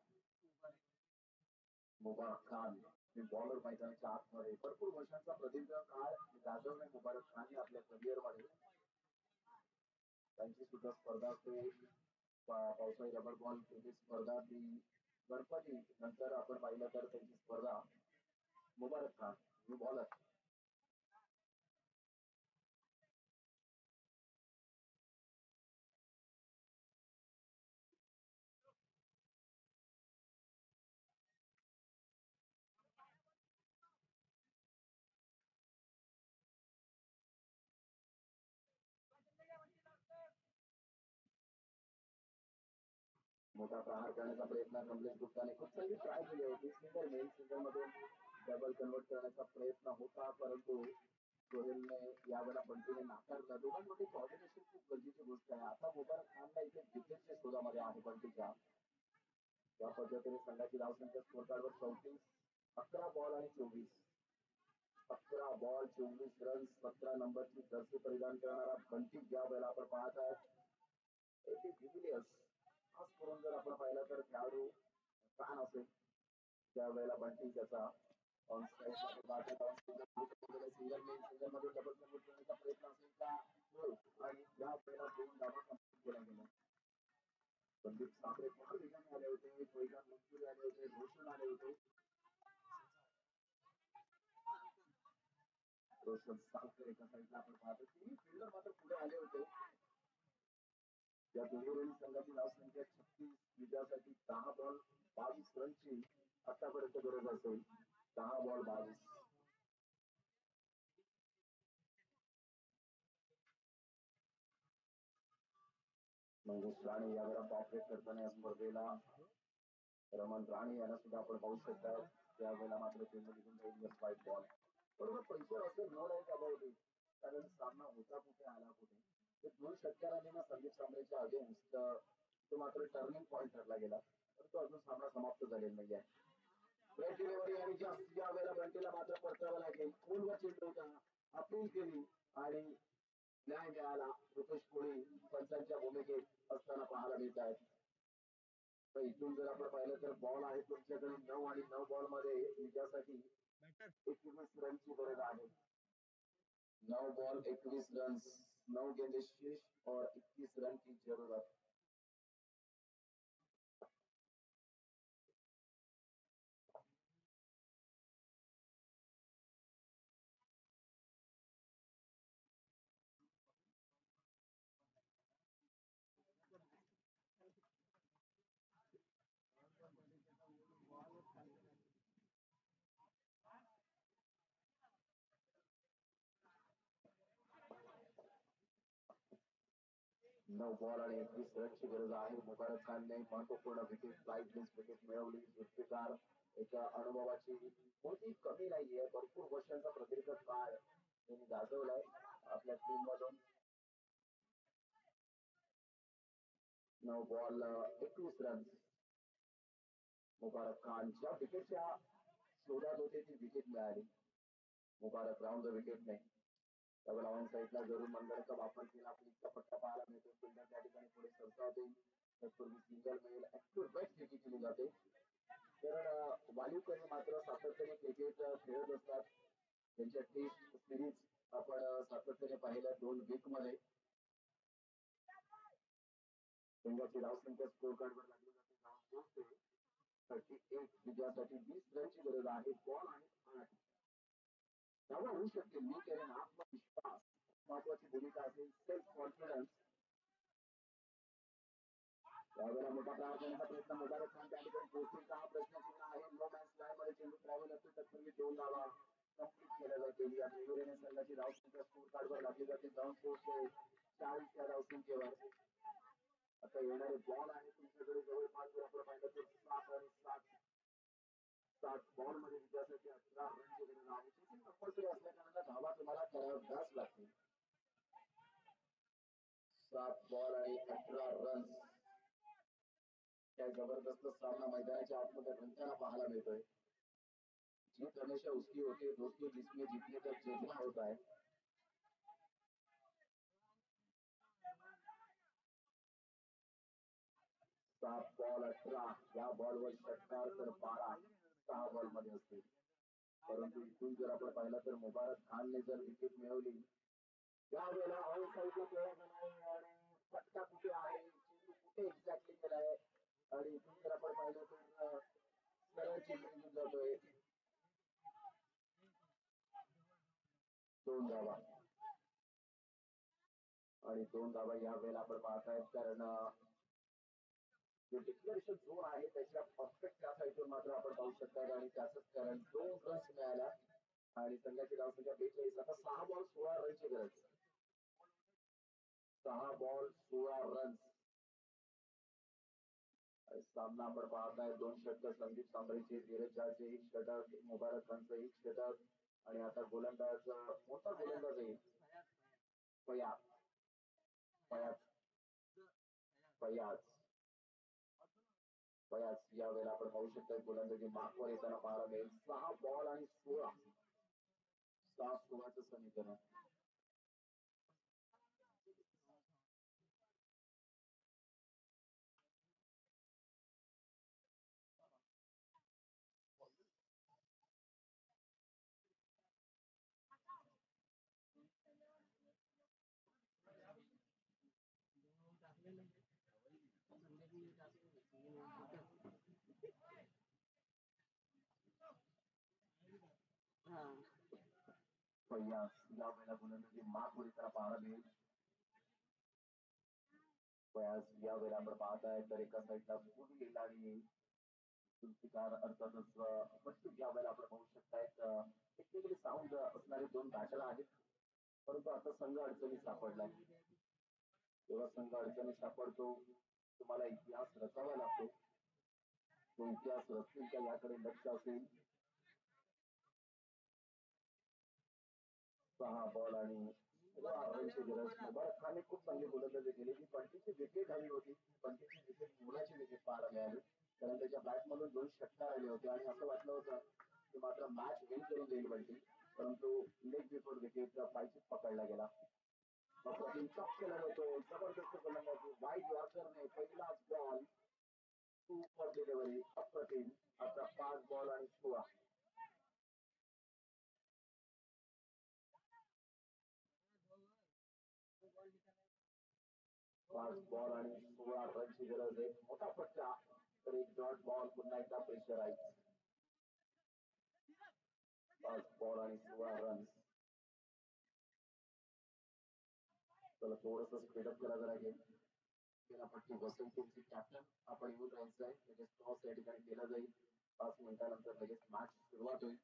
मुबारक खान हे बॉलर मैदानाच्या आतमध्ये भरपूर वर्षांचा प्रदीर्घ काळ गाजवणे मुबारक खान आपल्या करिअर मध्ये. त्यांची सुद्धा स्पर्धा असते पावसाळी रबर बॉल क्रिकेट स्पर्धा, ती गणपती नंतर आपण पाहिलं तर त्यांची स्पर्धा. मुबारक खान हे बॉलर. मोठा प्रहार करण्याचा प्रयत्न कमलेश गुप्ताने खूप चांगली ट्राय केली होती. सिंगल मेन सिंगल मध्ये डबल कन्वर्ट करण्याचा प्रयत्न होता, परंतु सोहेलने यावेळेला बंटीने नाकारला. दोघांमध्ये कॉर्डिनेशन खूप गरजेची गोष्ट आहे. आता मुबारक खानला इथे विकेटच्या शोधामध्ये आहे बंटीच्या. या पद्धतीने संघाची धावसंख्या स्कोर कार्डवर 34, 11 बॉल आणि 24, 11 बॉल 24 रन. 17 नंबरची जर्सी परिधान करणारा बंटी ज्या वेळेला आपण पाहत आहात खास करून जर आपण पाहिलं तर खेळाडू छान असेल त्यावेळेला बंटी त्याचा सिंगल मेन सिंगल मध्ये डबल कन्वर्ट करण्याचा प्रयत्न असेल का आणि या वेळेला 2 धावा कंप्लीट केल्या गेल्या. संदीप साबळे फार वेगाने आले होते, फैजान मंसूरी आले होते, रोशन आले होते. रोशन सावकर एका साईडला आपण पाहतो. तिन्ही फिल्डर मात्र पुढे आले होते. या दोन्ही संघाची धावसंख्या 36, विजयासाठी 10 बॉल 22 रनची आतापर्यंत गरज असेल. 10 बॉल 22. मंगेश राणे यावेळेला कॉपरेट करताना या स्पर्धेला रमण राणे यांना सुद्धा आपण पाहू शकता. त्यावेळेला मात्र वाईट बॉल बरोबर पैसे असेल, नो डाऊट अबाउट इट. कारण सामना होता कुठे आला कुठे. ते 2 षटकारांनी ना संदीप सामळेच्या अगेन्स्ट तो मात्र टर्निंग पॉईंट ठरला गेला, तर तो अजून सामना समाप्त झालेला नाही आहे. ब्रेक डिलिव्हरी आणि ज्या वेळेला बंटीला मात्र परतावं लागेल. खोलवर चेंडू होता, अपील केली आणि न्याय मिळाला. रुपेश कोळी पंचांच्या भूमिकेत असताना पाहायला मिळत आहेत. तर इथून जर आपण पाहिलं तर बॉल आहे तुमच्याकडे 9 आणि 9 बॉल मध्ये विजयासाठी 21 रनची गरज आहे. 9 बॉल 21 रन, 9 गेंदे शेष और 21 रन की जरूरत. 9 बॉल आणि 21 रनची गरज आहे. मुबारक खानने महत्वपूर्ण विकेट विकेट मिळवली. जुल्फिकार एका अनुभवाची कोणती कमी नाहीये. भरपूर वर्षांचा प्रदीर्घ काळ त्यांनी गाजवलाय आपल्या टीम मधून. 9 बॉल 21 रन. मुबारक खानच्या विकेटच्या शोधात होते ती विकेट मिळाली. मुबारक राऊंड द विकेट नाही. डबल ऑन साईडला जरूर मंडळाचा वापर केला. फ्लिकचा पट्टा पाहायला मिळतो. फिल्डर त्या ठिकाणी पुढे सरसावते. तत्पूर्वी सिंगल मिळेल. ऍक्टिव्ह बेस्ट क्रिकेट केली जाते. कारण वाल्यूकरणी मात्र सातत्याने क्रिकेट खेळत असतात. त्यांच्या टेस्ट सिरीज आपण सातत्याने पाहिल्या 2 वीक मध्ये. संघाची धावसंख्या स्कोर कार्डवर लागली जाते. 38 विजयासाठी 20 रनची गरज आहे. बॉल आणि 8 धावा होऊ शकते. मी करेन. आत्मविश्वास महत्वाची भूमिका असेल. Self confidence. त्यावेळेला मोठा प्रहार करण्याचा प्रयत्न. मुबारक खान त्या ठिकाणी पोहोचतील का हा प्रश्नचिन्ह आहे. नो मॅच लाईन मध्ये चेंडू ट्रॅव्हल असतो. तत्पूर्वी 2 धावा कंप्लीट केल्या जातील. या मेमोरीने संघाची धावसंख्या स्कोर कार्डवर लागली जाते. 40 या धावसंख्येवर. आता येणारे बॉल आहे तुमच्याकडे जवळपास जर आपण पाहिलं तर 7 आणि 7 बॉल मध्ये विजयासाठी 18 रनची गरज आहे. कंपल्सरी असल्या कारणाने धावा तुम्हाला कराव्याच लागतील. 7 बॉल आणि 18 रन. काय जबरदस्त सामना मैदानाच्या आतमध्ये रंगताना पाहायला मिळतोय. जीत हमेशा उसकी होती है दोस्तों जिसमें जीतने का जज्बा होता है. 7 बॉल 18. या बॉलवर षटकार तर 12 6 बॉल मध्ये असतील. परंतु इथून जर आपण पाहिलं तर मुबारक खानने जर विकेट मिळवली त्यावेळेला ऑन साईडला खेळला नाही आणि फटका कुठे आहे, चेंडू कुठे एक्झॅक्टली गेलाय आणि इथून जर आपण पाहिलं तर सरळ चेंडू जातोय. 2 धावा आणि 2 धावा या वेळेला आपण पाहतायत. कारण जो डिक्लेरेशन झोन आहे त्याच्या परफेक्ट त्या साईडवर मात्र आपण पाहू शकतात आणि त्याच कारण 2 रन्स मिळाल्या आणि संघाची धावसंख्या 42. आता 6 बॉल 16 रनची गरज. 6 बॉल 16 रन्स. सामना आपण पाहताय. 2 षटक संदीप सांबरेचे, धीरज झाचे एक षटक, मुबारक खानचं एक षटक आणि आता गोलंदाज मोठा गोलंदाज आहे फयाज. फयाज फयाज फयाज या वेळेला आपण पाहू शकतो गोलंदाजी मार्कवर येताना पाहायला मिळेल. 6 बॉल आणि 16. 6-16चं समीकरण. फयाज या वेळेला गोलंदाजी मार्कवर येताना पाहायला मिळेल. फयाज या वेळेला आपण पाहताय तर एका साईडला पुढील आणि जुल्फिकार अर्थातच बत्तीस या वेळेला आपण पाहू शकतायत. टेक्निकली साऊंड असणारे 2 बॅटर आहेत. परंतु आता संघ अडचणीत सापडलाय. जेव्हा संघ अडचणीत सापडतो तुम्हाला इतिहास रचावा लागतो. तो इतिहास रचतील का याकडे लक्ष असेल. 6 बॉल आणि 16 रनची गरज. मुबारक खानने खूप चांगली गोलंदाजी केली. जी पंटीची विकेट हवी होती. पंटीची विकेट मोलाची विकेट पाहायला मिळाली. कारण त्याच्या बॅट मधून 2 षटकार आले होते आणि असं वाटलं होतं की मात्र मॅच विन करून देईल बंटी. परंतु लेग बिफोर विकेट पायचीत पकडला गेला. अप्रतिम टॉप केला जातो. जबरदस्त गोलंदाजी. वाईड यॉर्करने पहिलाच बॉल सुपर डिलिव्हरी. अप्रतिम. आता 5 बॉल आणि 16. 5 बॉल आणि 16 रनची गरज. एक मोठा फटका तर एक डॉट बॉल. पुन्हा एकदा प्रेशराईज. 5 बॉल आणि 16 रन. चला थोडस स्पीडअप केला जरा गेम. पट्टी वसंत टीमची कॅप्टन आपण येऊन राहायचं आहे. लगेच टॉस या ठिकाणी केला जाईल. 5 मिनिटानंतर लगेच मॅच सुरुवात होईल.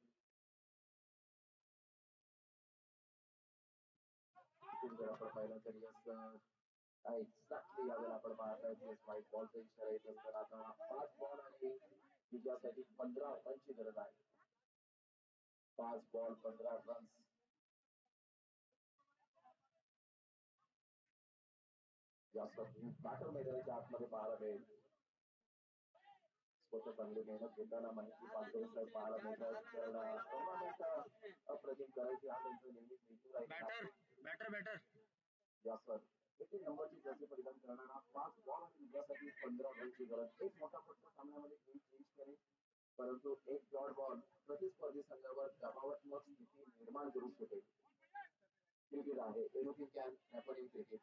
जर आपण पाहिलं तर यस एक्झॅक्टली यावेळेला आपण पाहताय की व्हाईट बॉलचा इशारा येत असताना आता 5 बॉल आणि विजयासाठी 15 रनची गरज आहे. 5 बॉल 15 रन. जास्त बॅटर मैदानाच्या आतमध्ये पाहायला मिळेल. स्वतः चांगली मेहनत घेताना माहिती पालकर साहेब पाहायला मिळतात. कारण टुर्नामेंट अप्रतिम करायची हा त्यांचा नेहमीच हेतू राहील. बॅटर जास्त एकही नंबरची जर्सी परिधान करणारा 5 बॉल आणि विजयासाठी 15 रनची गरज. एक मोठा फटका सामन्यामध्ये गेम चेंज करेल, परंतु एक डॉट बॉल प्रतिस्पर्धी संघावर दबावात्मक स्थिती निर्माण करू शकेल. क्रिकेट आहे, anything can happen in cricket.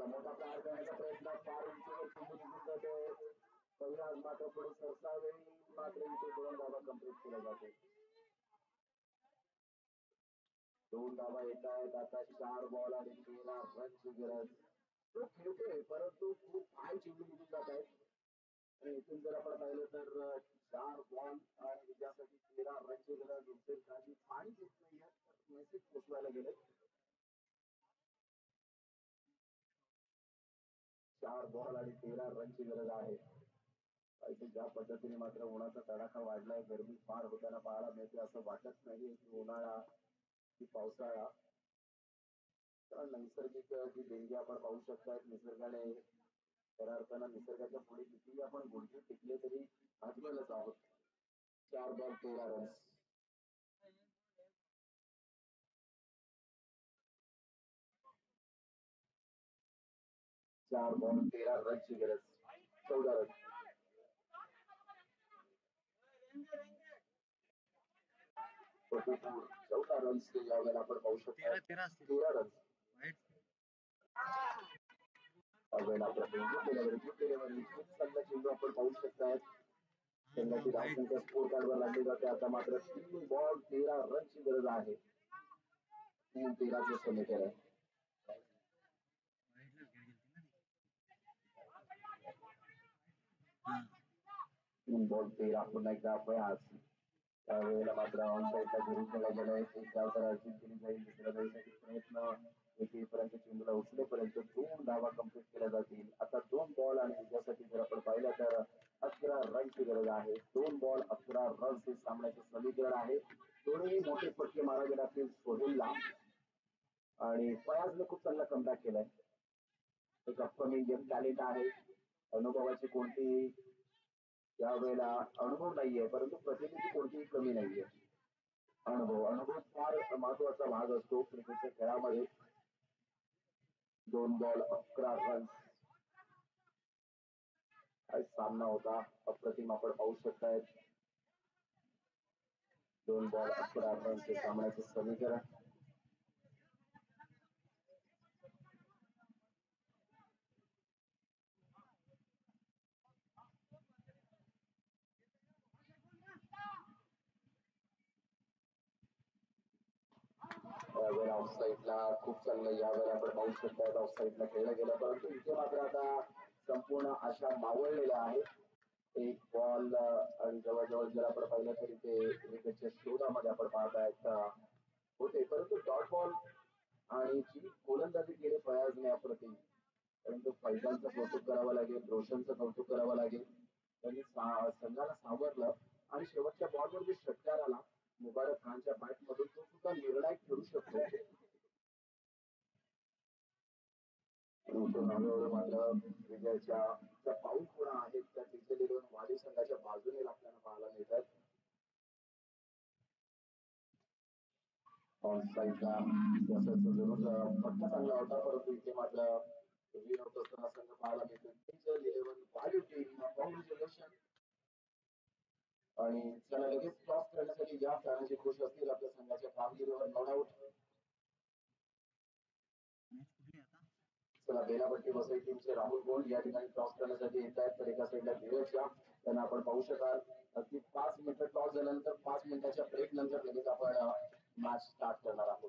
मोठा प्लॅन करण्याचा प्रयत्न फार उंचीवर चेंडू निघून जातो. पहिला मात्र पुढे सरसावेळी मात्र इथे 2 धावा कंप्लीट केल्या जाते. 2 धावा येत आहेत. आता 4 बॉल आणि 13 रनची गरज. तो खेळतोय परंतु खूप हाय चेंडू निघून जात आहेत. आणि इथून जर आपण पाहिलं तर 4 बॉल आणि विजयासाठी 13 रनची गरज. इथे काही पाणी देत नाहीये, मेसेज पोचवायला गेले. 4 बॉल आणि 13 रनची गरज आहे. ज्या पद्धतीने मात्र उन्हाचा तडाखा वाढलाय, गरमी फार होताना पाहायला मिळते. असं वाटत नाही की उन्हाळा की पावसाळा. नैसर्गिक जी देणगी आपण पाहू शकतात निसर्गाने, खऱ्या अर्थानं निसर्गाच्या पुढे कितीही आपण गुडघे टिकले तरी आजवलच आहोत. 4 बॉल 13 रन. 4 बॉल 13 रनची गरज. 14 रन. 14 रन्स यावेळेला आपण पाहू शकतो. 13 रन. यावेळेला चेंडू आपण पाहू शकतात. संघाची धावसंख्या स्कोर कार्डवर लागली जाते. आता मात्र 3 बॉल 13 रनची गरज आहे. 3-13चे समीकरण. 3 बॉल 13 पुन्हा एकदा प्रयास. त्यावेळेला मात्र ऑन साईडला घेऊन गेला गेलाय. एक धाव तर अर्जित केली जाईल. दुसऱ्या धावेसाठी प्रयत्न येथेपर्यंत चेंडूला उचलेपर्यंत 2 धावा कंप्लीट केल्या जातील. आता 2 बॉल आणि विजयासाठी जर आपण पाहिलं तर 11 रनची गरज आहे. 2 बॉल 11 रन्स हे सामन्याचं समीकरण आहे. दोन्ही मोठे फटके मारावे लागतील सोहेलला. आणि फयाजने खूप चांगला कमबॅक केलाय. एक अपकमिंग यंग टॅलेंट आहे. अनुभवाची कोणती यावेळेला अनुभव नाहीये, परंतु प्रतिनिधी कोणतीही कमी नाहीये. अनुभव फार महत्वाचा भाग असतो क्रिकेटच्या खेळामध्ये. 2 बॉल 11 रन. काय सामना होता, अप्रतिम आपण पाहू शकताय. 2 बॉल 11 रन हे सामन्याचे समीकरण. यावेळेला ऑफसाईडला खूप चांगलं यावेळेला आपण पाहू शकतात. ऑफसाईडला खेळलं गेलं, परंतु इथे मात्र आता संपूर्ण आशा मावळलेल्या आहेत. 1 बॉल आणि जवळजवळ जर आपण पाहिलं तरी ते विकेटच्या शोधामध्ये आपण पाहतायत होते, परंतु डॉट बॉल आणि जी गोलंदाजी केली फयाजने अप्रतिम. परंतु फैजानचं कौतुक करावं लागेल, रोशनचं कौतुक करावं लागेल. त्यांनी संघाला सावरलं आणि शेवटच्या बॉलवर जे षटकार आला मुबारक खानच्या बॅट मधून, तो सुद्धा निर्णायक ठरू शकतो. मात्र विजयाच्या पाऊल खुणा आहेत त्या तिथे वाली संघाच्या बाजूने लागताना पाहायला मिळतात. ऑन साईडला जरूर फटका चांगला होता, परंतु इथे मात्र विनोद असताना संघ पाहायला मिळतो. कॉंग्रॅच्युलेशन. आणि त्याला लगेच क्रॉस करण्यासाठी ज्या फॅनचे खुश असतील आपल्या संघाच्या कामगिरीवर नॉट आउट. चला बेलापट्टी वसई टीमचे राहुल गोल या ठिकाणी क्रॉस करण्यासाठी येत आहेत. तर एका साईडला धीरज या त्यांना आपण पाहू शकाल. अगदी 5 मिनिटं टॉस झाल्यानंतर 5 मिनिटाच्या ब्रेक नंतर लगेच आपण मॅच स्टार्ट करणार आहोत.